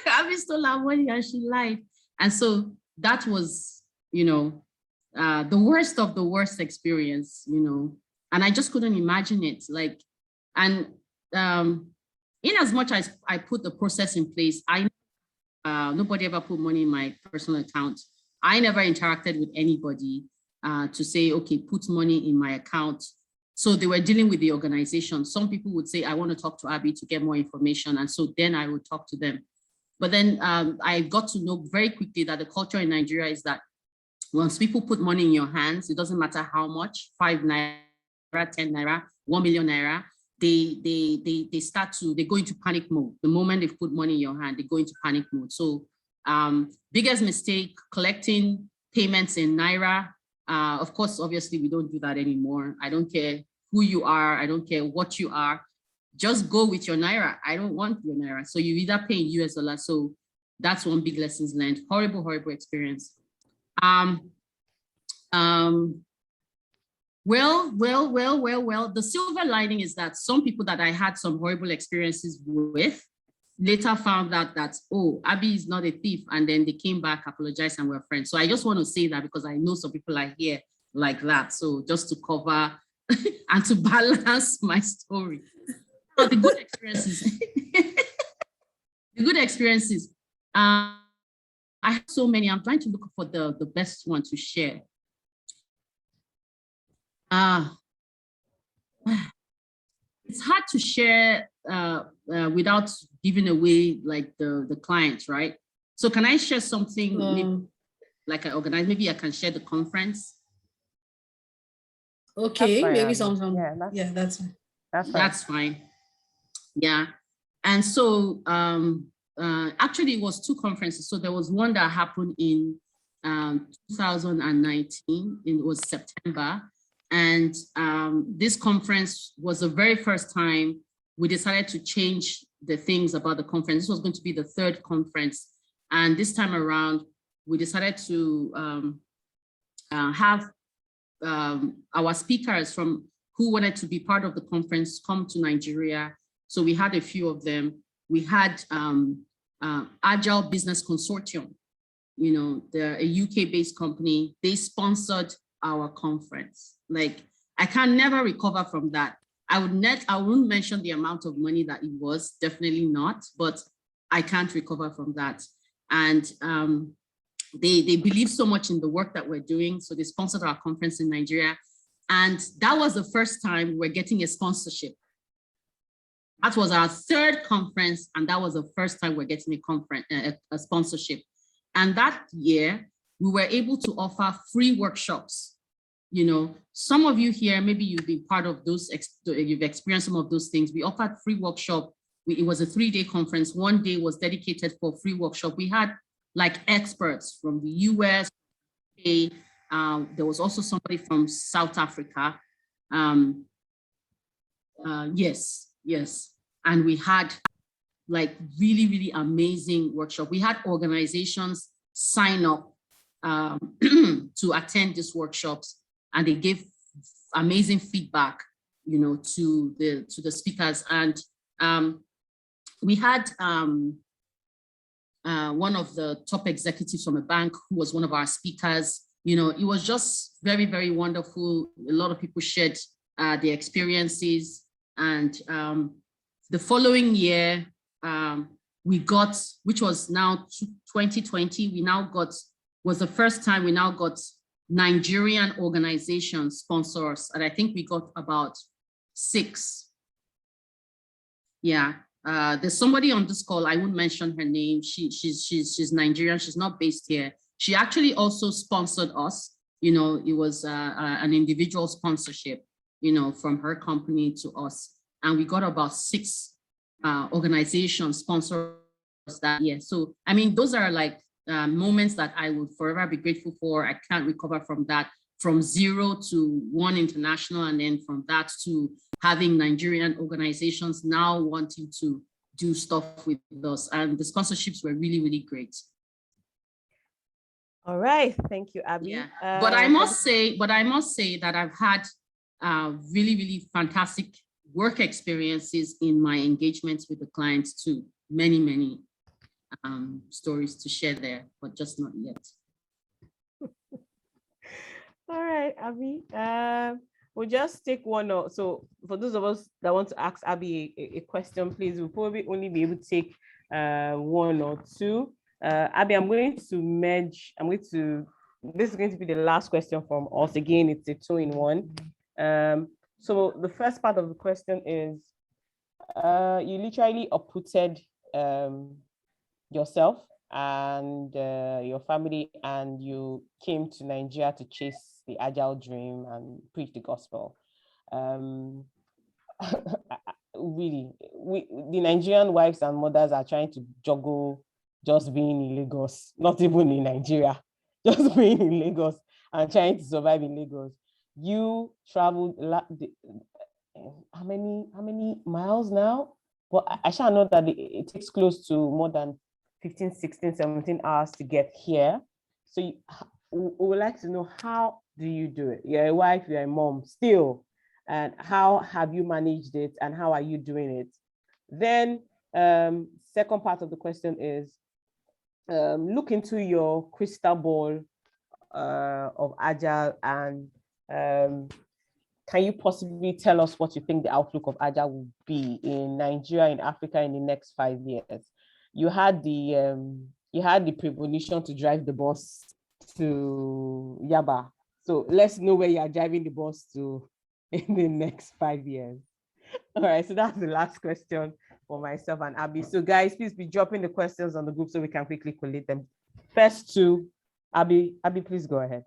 Speaker 3: Abby stole our money and she lied. And so that was, you know, the worst of the worst experience, you know, and I just couldn't imagine it. Like, and in as much as I put the process in place, nobody ever put money in my personal account. I never interacted with anybody to say, okay, put money in my account. So they were dealing with the organization. Some people would say, I want to talk to Abby to get more information. And so then I would talk to them. But then I got to know very quickly that the culture in Nigeria is that once people put money in your hands, it doesn't matter how much, 5 Naira, 10 Naira, 1 million Naira, they go into panic mode. The moment they put money in your hand, they go into panic mode. So biggest mistake, collecting payments in Naira. Of course, obviously, we don't do that anymore. I don't care who you are. I don't care what you are. Just go with your Naira. I don't want your Naira. So you either pay in US dollars. So that's one big lessons learned. Horrible, horrible experience. Well, the silver lining is that some people that I had some horrible experiences with later found out that, oh, Abby is not a thief. And then they came back, apologized, and were friends. So I just want to say that because I know some people are here like that. So just to cover and to balance my story. The good experiences. The good experiences. I have so many. I'm trying to look for the best one to share. It's hard to share without giving away like the clients, right? So can I share something maybe, like I organized? Maybe I can share the conference.
Speaker 1: Okay, maybe something.
Speaker 2: Yeah,
Speaker 3: That's fine. Yeah, and so actually it was 2 conferences. So there was one that happened in 2019. It was September. And this conference was the very first time we decided to change the things about the conference. This was going to be the 3rd conference. And this time around, we decided to have our speakers from who wanted to be part of the conference come to Nigeria. So we had a few of them. We had Agile Business Consortium. You know, they're a UK-based company. They sponsored our conference. Like, I can never recover from that. I wouldn't mention the amount of money that it was, definitely not, but I can't recover from that. And they believe so much in the work that we're doing. So they sponsored our conference in Nigeria. And that was the first time we're getting a sponsorship. That was our 3rd conference. And that was the first time we're getting a sponsorship. And that year, we were able to offer free workshops. You know, some of you here, maybe you've been part of those, you've experienced some of those things. We offered free workshop. It was a 3-day conference. 1 day was dedicated for free workshop. We had like experts from the US. There was also somebody from South Africa. Yes. And we had like really, really amazing workshop. We had organizations sign up to attend these workshops, and they gave amazing feedback, you know, to the speakers. And we had one of the top executives from a bank who was one of our speakers. You know, it was just very, very wonderful. A lot of people shared their experiences. And the following year, we got, which was now 2020, was the first time we now got Nigerian organizations sponsors. And I think we got about 6. Yeah, there's somebody on this call, I won't mention her name. She's Nigerian, she's not based here. She actually also sponsored us. You know, it was an individual sponsorship, you know, from her company to us. And we got about 6 organizations sponsors that year. So, I mean, those are like moments that I would forever be grateful for. I can't recover from that, from 0 to 1 international, and then from that to having Nigerian organizations now wanting to do stuff with us. And the sponsorships were really, really great.
Speaker 2: All right, thank you, Abby.
Speaker 3: Yeah. But I must say that I've had really, really fantastic work experiences in my engagements with the clients too. Many stories to share there, but just not yet.
Speaker 2: All right, Abby. We'll just take one or so. For those of us that want to ask Abby a question, please, we'll probably only be able to take one or two. Abby, I'm going to merge. This is going to be the last question from us. Again, it's a 2-in-1. So the first part of the question is, you literally uprooted yourself and your family, and you came to Nigeria to chase the Agile dream and preach the gospel. Really, the Nigerian wives and mothers are trying to juggle just being in Lagos, not even in Nigeria, just being in Lagos and trying to survive in Lagos. You traveled how many miles now? Well, I shall know that it takes close to more than 15, 16, 17 hours to get here. So we would like to know, how do you do it? You're a wife, you're a mom still, and how have you managed it and how are you doing it? Then second part of the question is, look into your crystal ball of Agile, and can you possibly tell us what you think the outlook of Agile will be in Nigeria, in Africa in the next 5 years? You had the premonition to drive the bus to Yaba. So let's know where you are driving the bus to in the next 5 years. All right, so that's the last question for myself and Abby. So guys, please be dropping the questions on the group so we can quickly collate them. First two, Abby, please go ahead.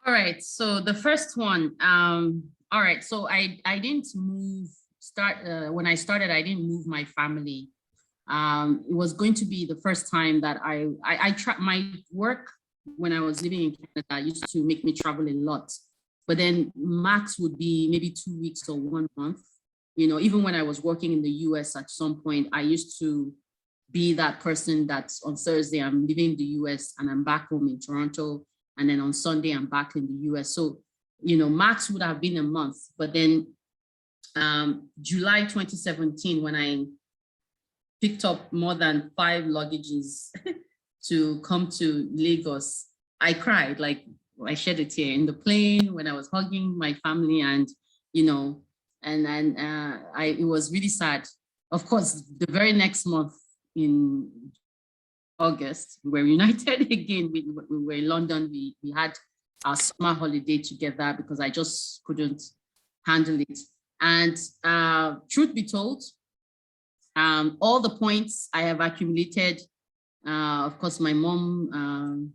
Speaker 3: All right, so the first one, all right, so I didn't when I started, I didn't move my family. It was going to be the first time that I tried. My work when I was living in Canada used to make me travel a lot, but then max would be maybe 2 weeks or 1 month. You know, even when I was working in the US at some point, I used to be that person that's on Thursday, I'm leaving the US and I'm back home in Toronto. And then on Sunday, I'm back in the US. So, you know, max would have been a month. But then July 2017, when I picked up more than 5 luggages to come to Lagos, I cried. Like, I shed a tear in the plane when I was hugging my family, and, you know, it was really sad. Of course, the very next month in August, we were united again. We were in London. We had our summer holiday together because I just couldn't handle it. And truth be told, all the points I have accumulated, of course, my mom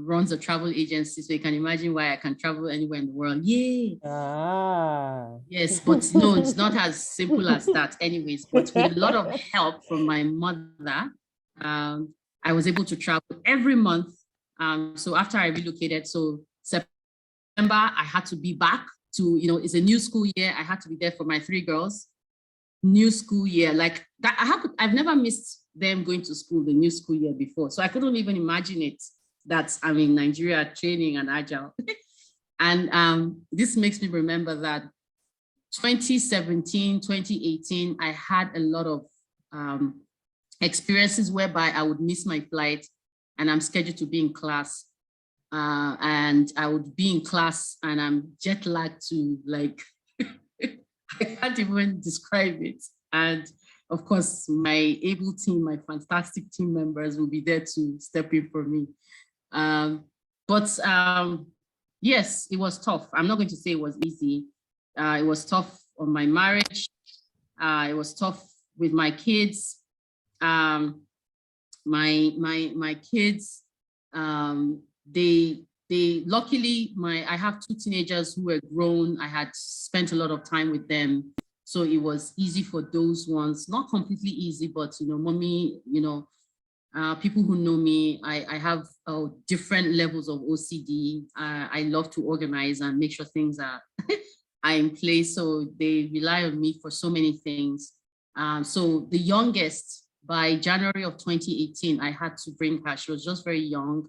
Speaker 3: runs a travel agency, so you can imagine why I can travel anywhere in the world. Yay! Yes, but no, it's not as simple as that anyways. But with a lot of help from my mother, I was able to travel every month. So after I relocated, so September, I had to be back to, you know, it's a new school year. I had to be there for my 3 girls. New school year, like that. I've never missed them going to school the new school year before. So I couldn't even imagine it that I'm in Nigeria training and Agile. And this makes me remember that 2017, 2018, I had a lot of experiences whereby I would miss my flight and I'm scheduled to be in class. And I would be in class and I'm jet lagged to, like, I can't even describe it. And of course, my able team, my fantastic team members will be there to step in for me. But yes, it was tough. I'm not going to say it was easy. It was tough on my marriage. It was tough with my kids. My kids, they luckily, I have 2 teenagers who were grown. I had spent a lot of time with them. So it was easy for those ones, not completely easy, but, you know, mommy, you know, people who know me, I have different levels of OCD. I love to organize and make sure things are in place. So they rely on me for so many things. So the youngest, by January of 2018, I had to bring her. She was just very young,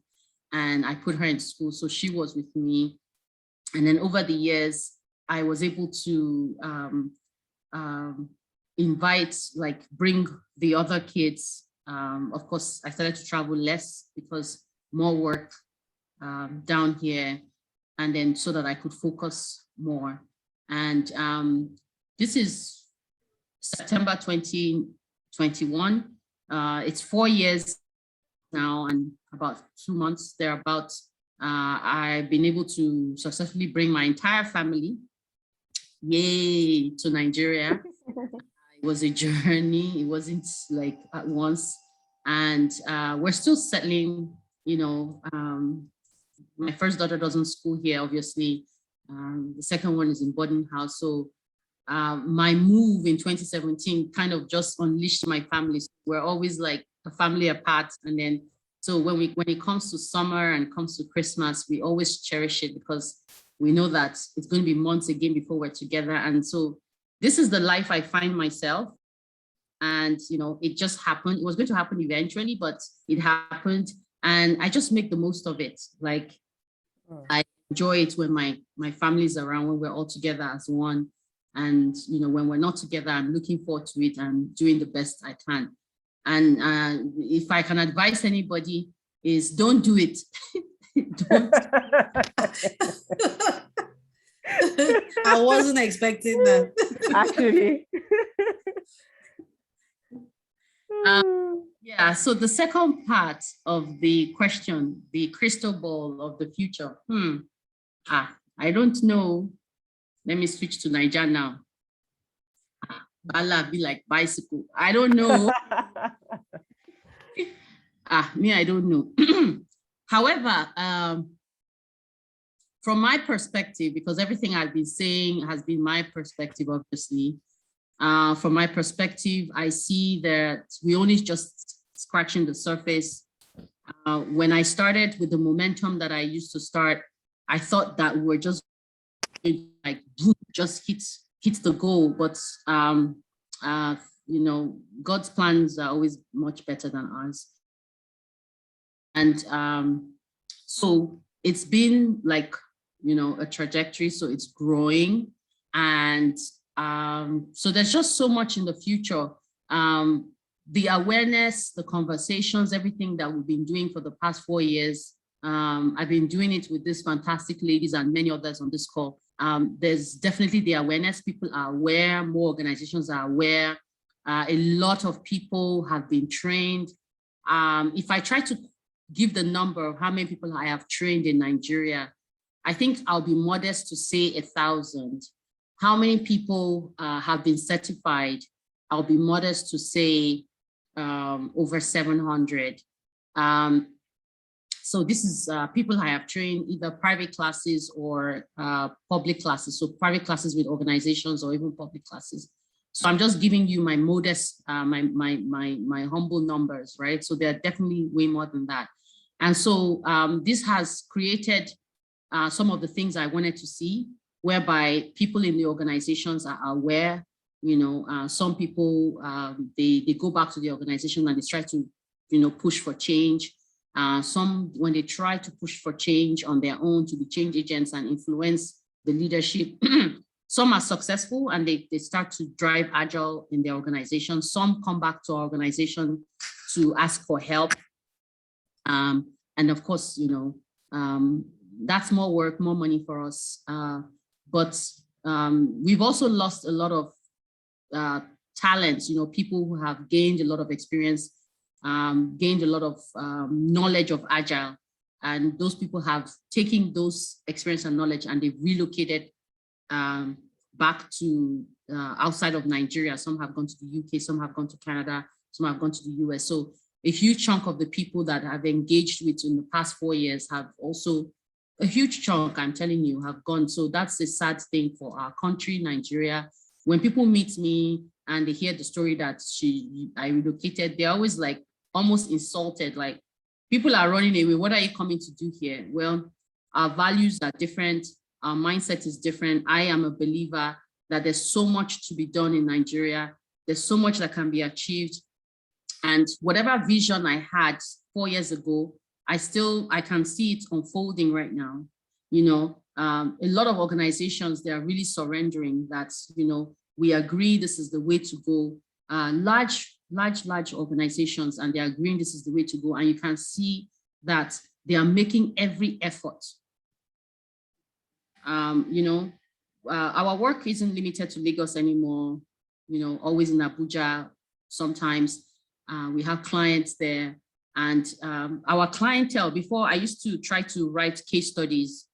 Speaker 3: and I put her in school. So she was with me. And then over the years, I was able to invite, like bring the other kids. Of course, I started to travel less because more work down here, and then so that I could focus more. And this is September 2021. It's 4 years now and about 2 months thereabouts. I've been able to successfully bring my entire family, yay, to Nigeria. It was a journey. It wasn't like at once. And we're still settling, you know. My first daughter doesn't school here, obviously. The second one is in boarding house. So my move in 2017 kind of just unleashed my family. So we're always like a family apart. And then, so when it comes to summer and comes to Christmas, we always cherish it because we know that it's going to be months again before we're together. And so this is the life I find myself. And, you know, it just happened. It was going to happen eventually, but it happened. And I just make the most of it. Like, I enjoy it when my family is around, when we're all together as one. And, you know, when we're not together, I'm looking forward to it and doing the best I can. And if I can advise anybody, is don't do it. Don't.
Speaker 1: I wasn't expecting that.
Speaker 2: Actually.
Speaker 3: Yeah, so the second part of the question, the crystal ball of the future. I don't know. Let me switch to Niger now. Bala be like bicycle. I don't know. I don't know. However, from my perspective, because everything I've been saying has been my perspective, obviously. From my perspective, I see that we only just scratching the surface. When I started with the momentum that I used to start, I thought that we were just like just hit the goal. But you know, God's plans are always much better than ours. And so it's been like, you know, a trajectory. So it's growing, and so there's just so much in the future. The awareness, the conversations, everything that we've been doing for the past 4 years. I've been doing it with these fantastic ladies and many others on this call. There's definitely the awareness. People are aware, more organizations are aware. A lot of people have been trained. If I try to give the number of how many people I have trained in Nigeria, I think I'll be modest to say 1,000. How many people have been certified? I'll be modest to say over 700. So this is people I have trained, either private classes or public classes. So private classes with organizations or even public classes. So I'm just giving you my modest, my humble numbers, right? So they're definitely way more than that. And so this has created some of the things I wanted to see, whereby people in the organizations are aware. You know, some people, they go back to the organization and they try to, you know, push for change. Some, when they try to push for change on their own to be change agents and influence the leadership, some are successful and they start to drive Agile in their organization. Some come back to our organization to ask for help. And of course, you know, that's more work, more money for us. But we've also lost a lot of talents, you know, people who have gained a lot of experience, gained a lot of knowledge of Agile. And those people have taken those experience and knowledge and they've relocated back to outside of Nigeria. Some have gone to the UK, some have gone to Canada, some have gone to the US. So a huge chunk of the people that I've engaged with in the past 4 years have also, a huge chunk, I'm telling you, have gone. So that's a sad thing for our country, Nigeria. When people meet me and they hear the story that I relocated, they're always like almost insulted, like, people are running away. What are you coming to do here? Well, our values are different. Our mindset is different. I am a believer that there's so much to be done in Nigeria. There's so much that can be achieved. And whatever vision I had 4 years ago, I can see it unfolding right now. You know, a lot of organizations, they are really surrendering that, you know, we agree this is the way to go. Large organizations, and they're agreeing this is the way to go. And you can see that they are making every effort. You know, our work isn't limited to Lagos anymore, you know, always in Abuja. Sometimes we have clients there, and our clientele, before I used to try to write case studies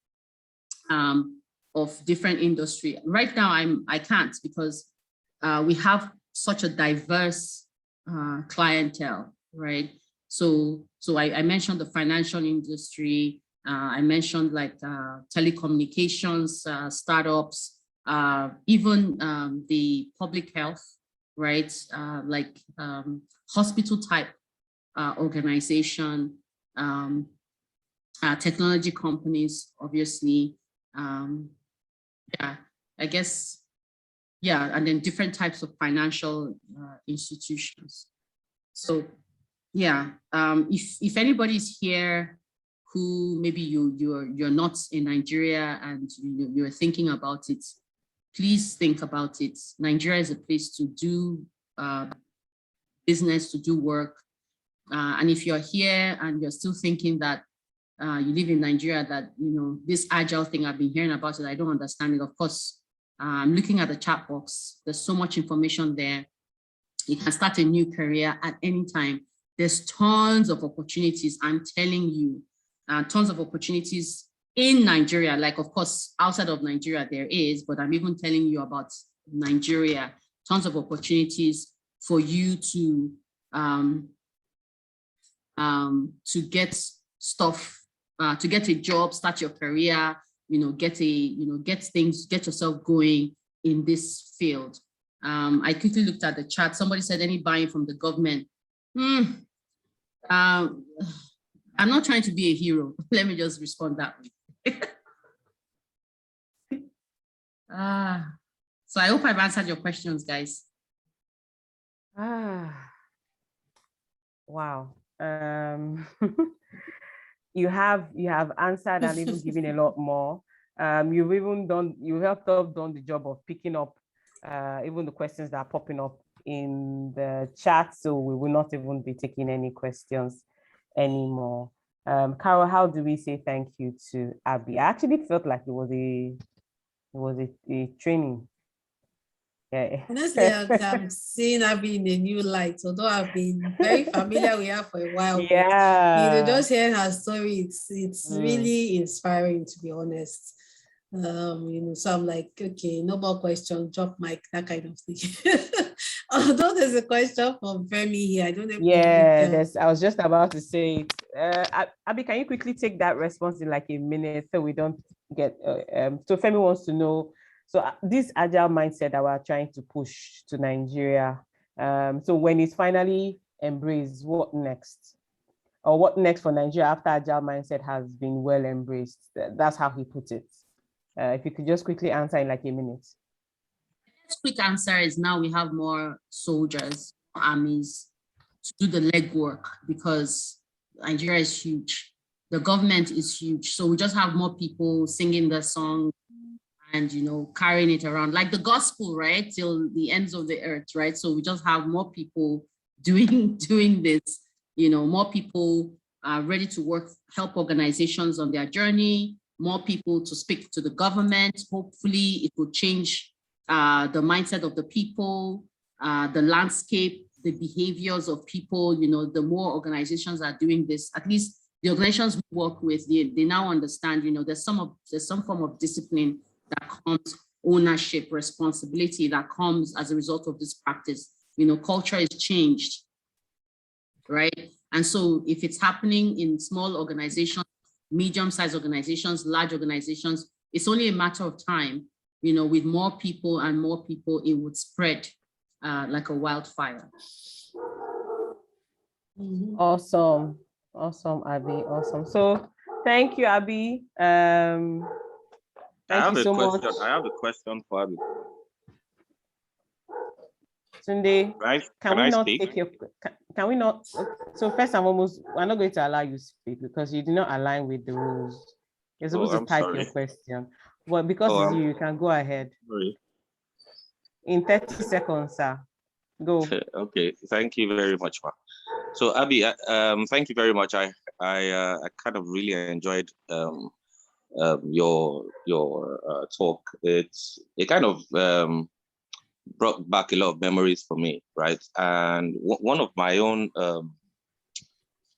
Speaker 3: of different industry. Right now, I can't, because we have such a diverse clientele, right? So I mentioned the financial industry. I mentioned like telecommunications, startups, even the public health, right? Like hospital type organization, technology companies, obviously. Yeah, I guess, yeah, and then different types of financial institutions. So yeah, if anybody's here who maybe you're not in Nigeria and you're thinking about it, please think about it. Nigeria is a place to do business, to do work. And if you're here and you're still thinking that you live in Nigeria, that, you know, this Agile thing, I've been hearing about it, I don't understand it. Of course, I'm looking at the chat box. There's so much information there. You can start a new career at any time. There's tons of opportunities, I'm telling you, tons of opportunities in Nigeria. Like, of course, outside of Nigeria there is, but I'm even telling you about Nigeria. Tons of opportunities for you to get stuff, to get a job, start your career, you know, get yourself going in this field. I quickly looked at the chat. Somebody said any buying from the government. I'm not trying to be a hero. Let me just respond that way. So I hope I've answered your questions, guys.
Speaker 2: Wow. You have answered and even given a lot more. You helped us done the job of picking up even the questions that are popping up in the chat, so we will not even be taking any questions anymore. Carol, how do we say thank you to Abby? I actually felt like it was a training. Yeah.
Speaker 1: Honestly, I'm seeing Abby in a new light, although I've been very familiar with her for a while.
Speaker 2: Yeah.
Speaker 1: But, you know, just hearing her story, it's really inspiring, to be honest. You know, so I'm like, okay, no more questions, drop mic, that kind of thing. Although there's a question from Femi here, I don't know.
Speaker 2: Yeah, I was just about to say it. Abby, can you quickly take that response in like a minute so we don't get, so Femi wants to know, so this Agile mindset that we're trying to push to Nigeria, so when it's finally embraced, what next? Or what next for Nigeria after Agile mindset has been well embraced? That's how he put it. If you could just quickly answer in like a minute.
Speaker 3: The quick answer is now we have more soldiers, armies to do the legwork, because Nigeria is huge. The government is huge. So we just have more people singing the song and, you know, carrying it around like the gospel, right? Till the ends of the earth, right? So we just have more people doing this, you know, more people are ready to work, help organizations on their journey, more people to speak to the government. Hopefully it will change the mindset of the people, the landscape, the behaviors of people. You know, the more organizations are doing this, at least the organizations we work with, they now understand, you know, there's some form of discipline that comes, ownership, responsibility that comes as a result of this practice. You know, culture is changed, right? And so if it's happening in small organizations, medium-sized organizations, large organizations, it's only a matter of time. You know, with more people and more people, it would spread like a wildfire.
Speaker 2: Awesome, Abby, awesome. So thank you, Abby. Thank you so much.
Speaker 4: I have a question for Abby.
Speaker 2: Sunday,
Speaker 4: Right?
Speaker 2: can we
Speaker 4: I
Speaker 2: not
Speaker 4: speak?
Speaker 2: take your, can we not? So first and foremost, we're not going to allow you to speak because you do not align with the rules. You're supposed to
Speaker 4: I'm
Speaker 2: type
Speaker 4: sorry.
Speaker 2: your question. Well, because it's you can go ahead.
Speaker 4: Sorry.
Speaker 2: In 30 seconds, sir. Go.
Speaker 4: Okay, thank you very much, ma. So Abby, thank you very much. I kind of really enjoyed your talk. It kind of brought back a lot of memories for me, right? And one of my own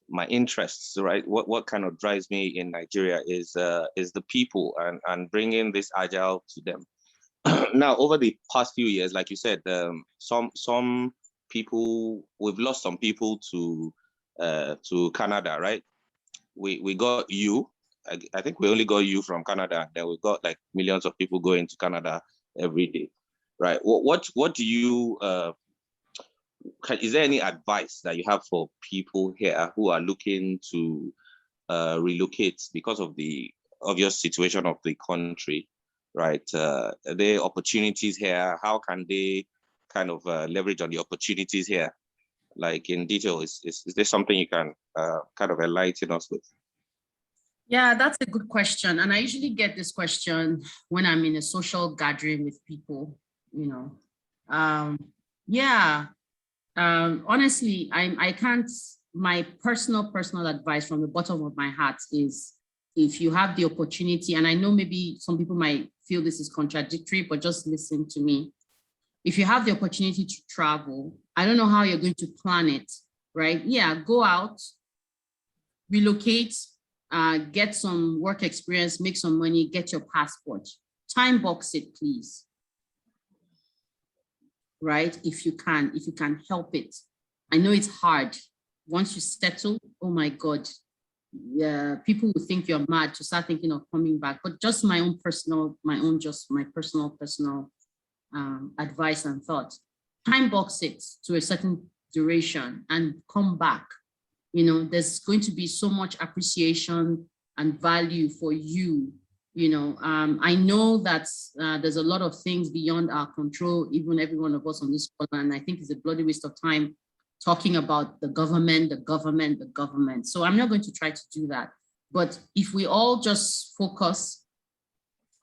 Speaker 4: my interests, right? What kind of drives me in Nigeria is the people and bringing this agile to them. Now, over the past few years, like you said, some people, we've lost some people to Canada, right? We got you. I think we only got you from Canada. Then we got like millions of people going to Canada every day, right? What do you is there any advice that you have for people here who are looking to relocate because of the obvious situation of the country, right? Are there opportunities here? How can they kind of leverage on the opportunities here? Like in detail, is there something you can kind of enlighten us with?
Speaker 3: Yeah, that's a good question. And I usually get this question when I'm in a social gathering with people, you know. Honestly, I can't, my personal advice from the bottom of my heart is if you have the opportunity, and I know maybe some people might feel this is contradictory, but just listen to me. If you have the opportunity to travel, I don't know how you're going to plan it, right? Yeah, go out, relocate, get some work experience, make some money, get your passport. Time box it, please. Right? If you can help it. I know it's hard. Once you settle, oh my God, yeah, people will think you're mad to start thinking of coming back. But just my personal advice and thought. Time box it to a certain duration and come back. You know, there's going to be so much appreciation and value for you. You know, I know that there's a lot of things beyond our control, even every one of us on this call, and I think it's a bloody waste of time talking about the government. So I'm not going to try to do that. But if we all just focus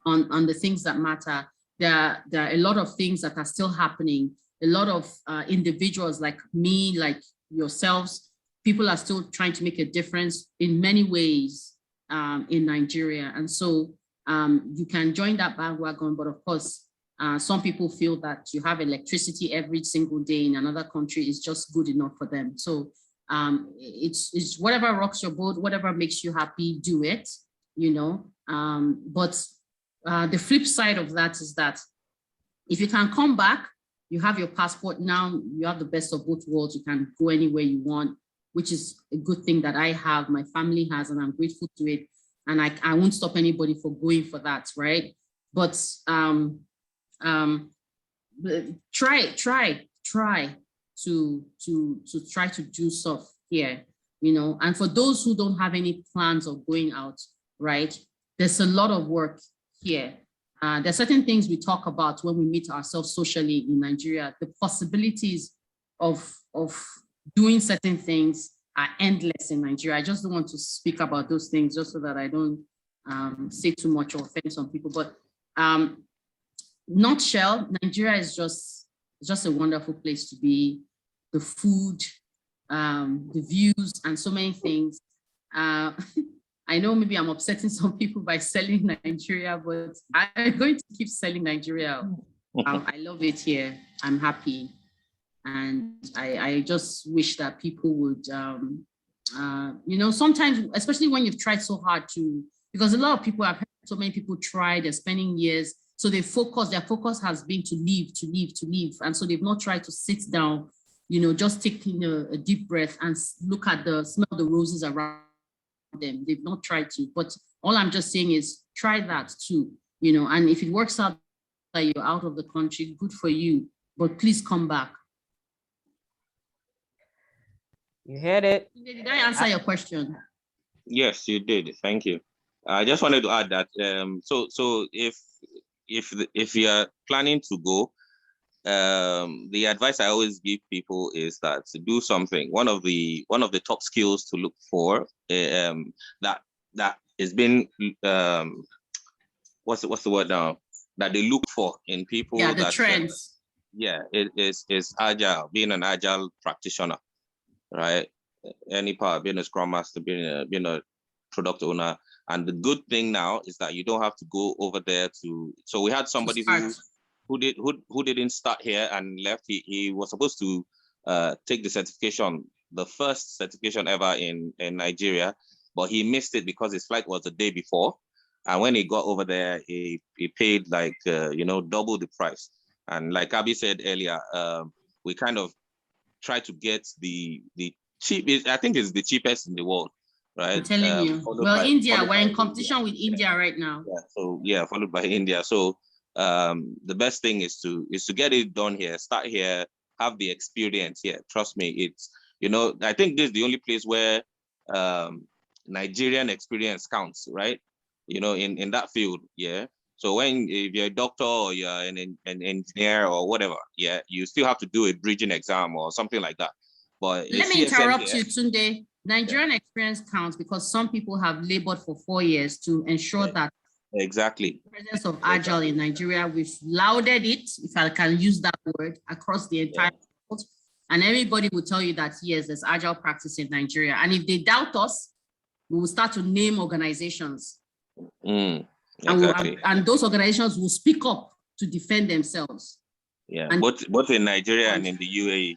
Speaker 3: on the things that matter, there are a lot of things that are still happening. A lot of individuals like me, like yourselves, people are still trying to make a difference in many ways in Nigeria. And so you can join that bandwagon, but of course, some people feel that you have electricity every single day in another country is just good enough for them. So it's whatever rocks your boat, whatever makes you happy, do it, you know. But the flip side of that is that if you can come back, you have your passport now, you have the best of both worlds, you can go anywhere you want, which is a good thing that I have, my family has, and I'm grateful to it. And I won't stop anybody for going for that, right? But try to try to do stuff here, you know. And for those who don't have any plans of going out, right? There's a lot of work here. There's certain things we talk about when we meet ourselves socially in Nigeria. The possibilities of doing certain things are endless in Nigeria. I just don't want to speak about those things just so that I don't say too much or offend some people. But nutshell, Nigeria is just a wonderful place to be. The food, the views, and so many things. I know maybe I'm upsetting some people by selling Nigeria, but I'm going to keep selling Nigeria. I love it here. I'm happy. And I just wish that people would, you know, sometimes, especially when you've tried so hard to, because a lot of people, I've heard so many people try, they're spending years, so their focus has been to leave. And so they've not tried to sit down, you know, just taking a deep breath and smell the roses around them. They've not tried to, but all I'm just saying is try that too, you know, and if it works out that you're out of the country, good for you, but please come back.
Speaker 2: You heard it.
Speaker 3: Did I answer your question?
Speaker 4: Yes, you did. Thank you. I just wanted to add that so if you are planning to go, the advice I always give people is that to do something. One of the top skills to look for, that has been what's the word now, that they look for in people.
Speaker 3: Yeah, the
Speaker 4: that,
Speaker 3: trends.
Speaker 4: It is agile, being an agile practitioner, right? Any part, being a scrum master, being a product owner. And the good thing now is that you don't have to go over there to. So we had somebody who didn't start here and left. He was supposed to take the certification, the first certification ever in Nigeria, but he missed it because his flight was the day before. And when he got over there, he paid like double the price. And like Abby said earlier, we kind of try to get the cheapest. I think it's the cheapest in the world, right?
Speaker 3: I'm telling you. Well, India, we're in competition with India right now.
Speaker 4: Yeah, followed by India. So the best thing is to get it done here, start here, have the experience here. Trust me, it's I think this is the only place where Nigerian experience counts, right? In that field, yeah. So if you're a doctor or you're an engineer or whatever, yeah, you still have to do a bridging exam or something like that. But
Speaker 3: let me interrupt you, Tunde. Nigerian experience counts because some people have labored for 4 years to ensure that
Speaker 4: exactly
Speaker 3: the presence of Agile in Nigeria, we've lauded it, if I can use that word, across the entire world. And everybody will tell you that, yes, there's Agile practice in Nigeria. And if they doubt us, we will start to name organizations.
Speaker 4: Exactly.
Speaker 3: And those organizations will speak up to defend themselves.
Speaker 4: Yeah, and both in Nigeria and in the UAE.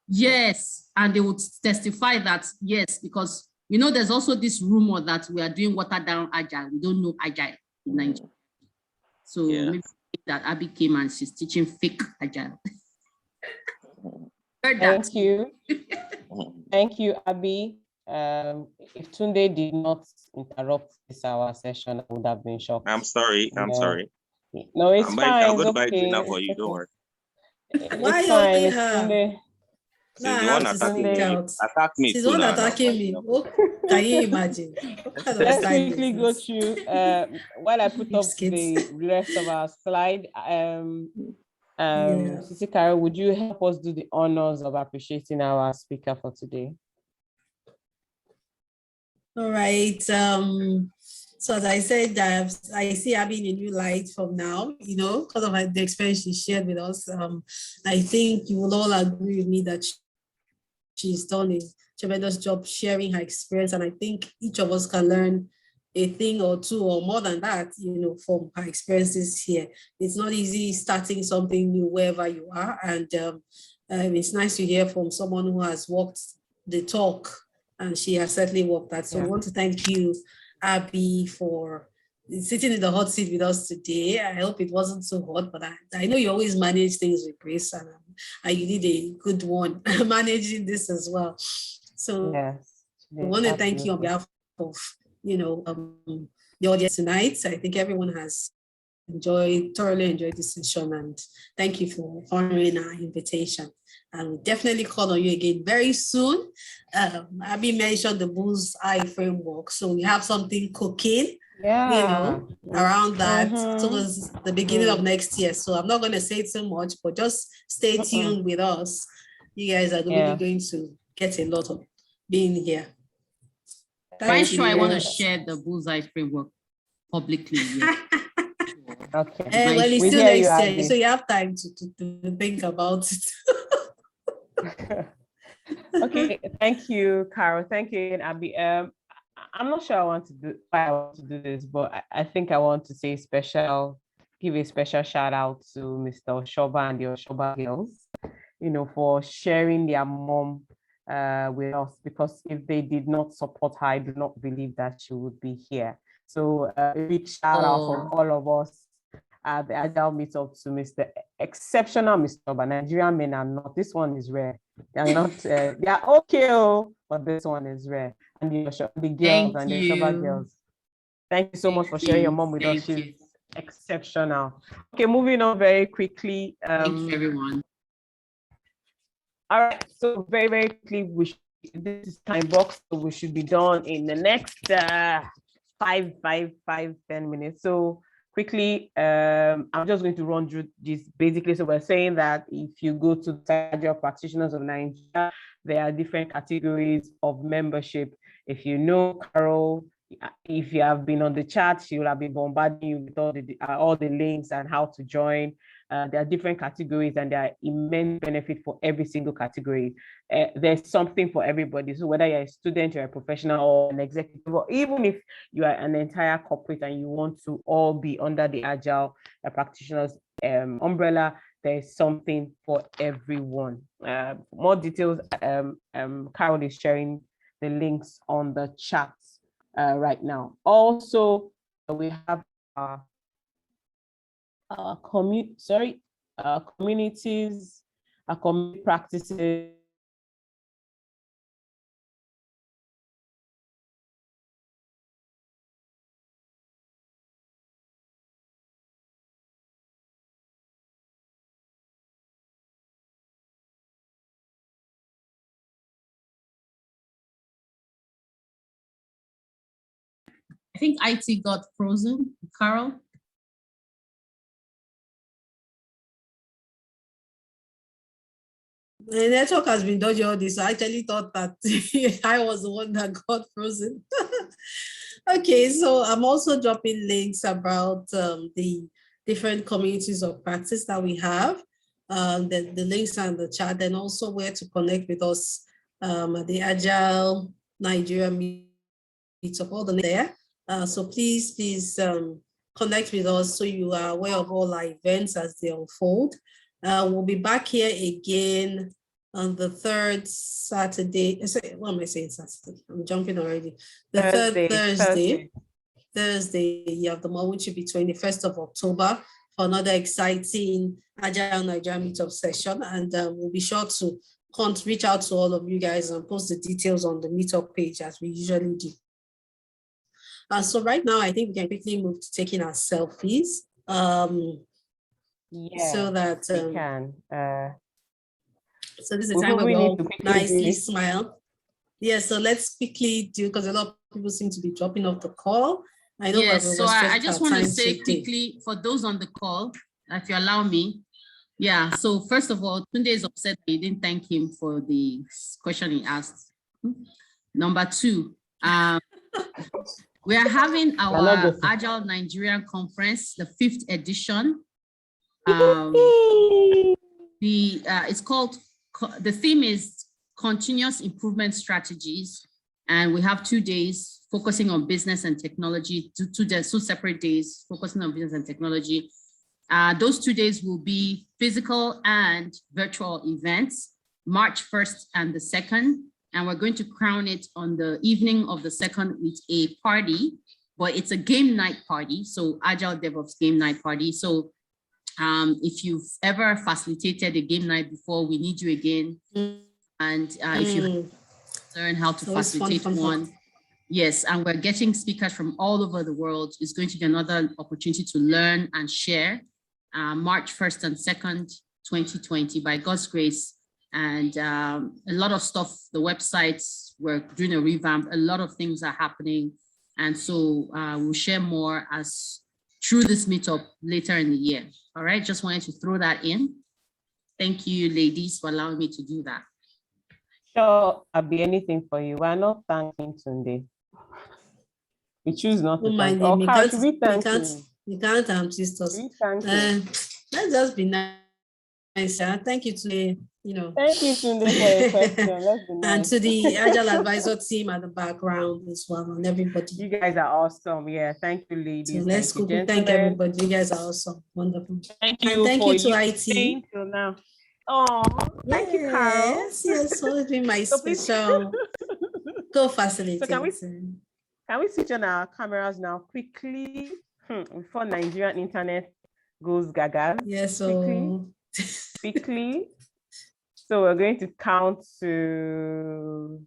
Speaker 3: Yes, and they would testify that, yes, because, there's also this rumor that we are doing watered down Agile. We don't know Agile in Nigeria. So maybe that Abby came and she's teaching fake Agile.
Speaker 2: Thank you. Thank you, Abby. If Tunde did not interrupt this our session, I would have been shocked.
Speaker 4: I'm sorry.
Speaker 2: No, it's fine.
Speaker 4: I'll go to buy dinner for you. Don't worry.
Speaker 1: Why
Speaker 2: it's fine.
Speaker 1: It's Tunde.
Speaker 4: She's the one attacking me. Attack me.
Speaker 1: She's the one attacking me. Oh, can you imagine?
Speaker 2: Let's quickly go through while I put up the rest of our slide. Sisi Carol, would you help us do the honors of appreciating our speaker for today?
Speaker 1: All right. So as I said, I see Abby in a new light from now, because of the experience she shared with us. I think you will all agree with me that she's done a tremendous job sharing her experience. And I think each of us can learn a thing or two or more than that, from her experiences here. It's not easy starting something new wherever you are. And it's nice to hear from someone who has walked the talk, and she has certainly walked that. So I want to thank you, Abby, for sitting in the hot seat with us today. I hope it wasn't so hot, but I know you always manage things with grace, and you did a good one managing this as well. So I want to thank you on behalf of the audience tonight. I think everyone has thoroughly enjoyed this session, and thank you for honoring our invitation. And we'll definitely call on you again very soon. Abby mentioned the Bullseye Framework, so we have something cooking, around that towards the beginning of next year. So I'm not going to say too much, but just stay tuned with us. You guys are really going to get a lot of being here.
Speaker 3: I'm sure I want to share the Bullseye Framework publicly.
Speaker 2: Okay.
Speaker 1: Well, it's still next year, so you have time to think about it.
Speaker 2: Okay, thank you, Carol. Thank you, Abby. I'm not sure why I want to do this, but I think I want to give a special shout out to Mr. Osoba and the Osoba girls, for sharing their mom with us, because if they did not support her, I do not believe that she would be here. So a big shout out from all of us at the Agile Meetup to Mr. Exceptional Mr. Oba. Nigerian men are not, this one is rare. They are not, they are okay, but this one is rare. And the girls and the Osoba girls. Thank you so much for sharing your mom with us. She's exceptional. Okay, moving on very quickly.
Speaker 3: Thank you, everyone.
Speaker 2: All right, so very, very quickly, this is time box, so we should be done in the next 10 minutes. So quickly, I'm just going to run through this basically. So we're saying that if you go to the Agile Practitioners of Nigeria, there are different categories of membership. If you know Carol, if you have been on the chat, she will have been bombarding you with all the links and how to join. There are different categories and there are immense benefit for every single category. There's something for everybody. So whether you're a student, you're a professional or an executive, or even if you are an entire corporate and you want to all be under the Agile Practitioners umbrella, there's something for everyone. More details, Carol is sharing the links on the chat right now. Also, we have communities, community practices.
Speaker 3: I think IT got frozen, Carol.
Speaker 1: The network has been dodgy all this. I actually thought that I was the one that got frozen. Okay, so I'm also dropping links about the different communities of practice that we have. The links are in the chat, and also where to connect with us at the Agile Nigerian Meetup, all the there. So please connect with us so you are aware of all our events as they unfold. We'll be back here again on the third Saturday. What am I saying Saturday? I'm jumping already. The third Thursday, yeah, of the month, which should be 21st of October, for another exciting Agile Nigerian Meetup session. And we'll be sure to reach out to all of you guys and post the details on the Meetup page as we usually do. So right now, I think we can quickly move to taking our selfies. So that
Speaker 2: we can.
Speaker 1: So this is the time where we all nicely smile. Yeah, so let's quickly do, because a lot of people seem to be dropping off the call. I know.
Speaker 3: Yes, so I just want to say quickly for those on the call, if you allow me. Yeah, so first of all, Tunde is upset that you didn't thank him for the question he asked. Number two, we are having our Agile Nigerian Conference, the 5th edition. It's called, the theme is continuous improvement strategies. And we have 2 days focusing on business and technology, two separate days focusing on business and technology. Those 2 days will be physical and virtual events, March 1st and the 2nd. And we're going to crown it on the evening of the 2nd with a party, but it's a game night party. So Agile DevOps game night party. So if you've ever facilitated a game night before, we need you again. And if you learn how to facilitate one, yes, and we're getting speakers from all over the world. It's going to be another opportunity to learn and share. March 1st and 2nd, 2020, by God's grace. And a lot of stuff, the websites, we're doing a revamp, a lot of things are happening. And so we'll share more through this meetup later in the year. All right, just wanted to throw that in. Thank you, ladies, for allowing me to do that.
Speaker 2: Sure, I'll be anything for you. We're not thanking Tunde. We choose not to thank.
Speaker 1: Oh, Carl, should we thank him? You can't assist us. Let's just be nice. Thank you to
Speaker 2: Thank you, Tunde, for your question. Let's be nice.
Speaker 1: And to the Agile Advisor team at the background as well, and everybody.
Speaker 2: You guys are awesome. Yeah, thank you, ladies.
Speaker 1: So let's thank everybody. You guys are awesome. Wonderful.
Speaker 2: Thank you. And
Speaker 1: thank you to IT.
Speaker 2: Till now. Oh, thank you, Carol.
Speaker 1: Yes, always been my special co-facilitator.
Speaker 2: So can we switch on our cameras now quickly before Nigerian internet goes gaga?
Speaker 1: Yes, so
Speaker 2: quickly. So we're going to count to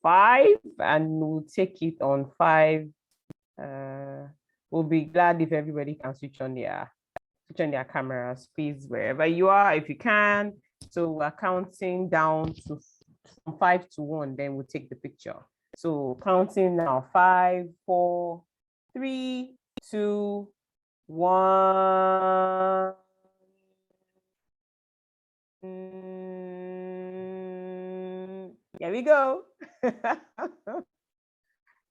Speaker 2: 5, and we'll take it on 5. We'll be glad if everybody can switch on their cameras, please, wherever you are, if you can. So we're counting down from 5 to 1, then we'll take the picture. So counting now, 5, 4, 3, 2, 1. Here we go.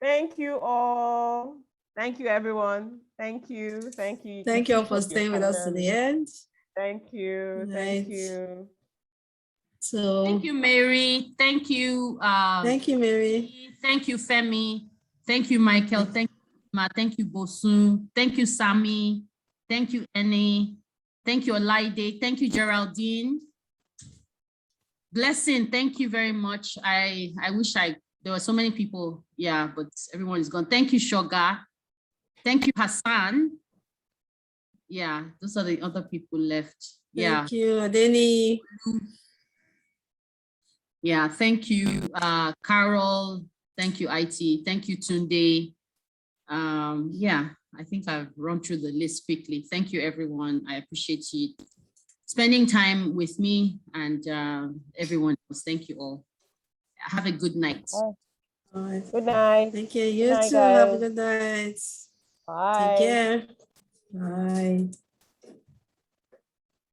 Speaker 2: Thank you all. Thank you, everyone. Thank you. Thank you.
Speaker 1: Thank you all for staying with us to the end.
Speaker 2: Thank you.
Speaker 1: Right.
Speaker 2: Thank you.
Speaker 1: So
Speaker 3: thank you, Mary. Thank you.
Speaker 1: Thank you, Mary.
Speaker 3: Thank you, Femi. Thank you, Michael. Thank you, Ma. Thank you, Bosun. Thank you, Sami. Thank you, Annie. Thank you, Olaide. Thank you, Geraldine. Blessing. Thank you very much. I wish there were so many people. Yeah, but everyone is gone. Thank you, Shoga. Thank you, Hassan. Yeah, those are the other people left. Yeah.
Speaker 1: Thank you, Adeni.
Speaker 3: Yeah, thank you, Carol. Thank you, IT. Thank you, Tunde. Yeah, I think I've run through the list quickly. Thank you, everyone. I appreciate you spending time with me and everyone else. Thank you all. Have a good night.
Speaker 1: All right.
Speaker 2: Good night.
Speaker 1: Thank you. You
Speaker 2: Good night,
Speaker 1: too. Have a
Speaker 2: guys.
Speaker 1: good night.
Speaker 2: Bye.
Speaker 1: Take care. Bye.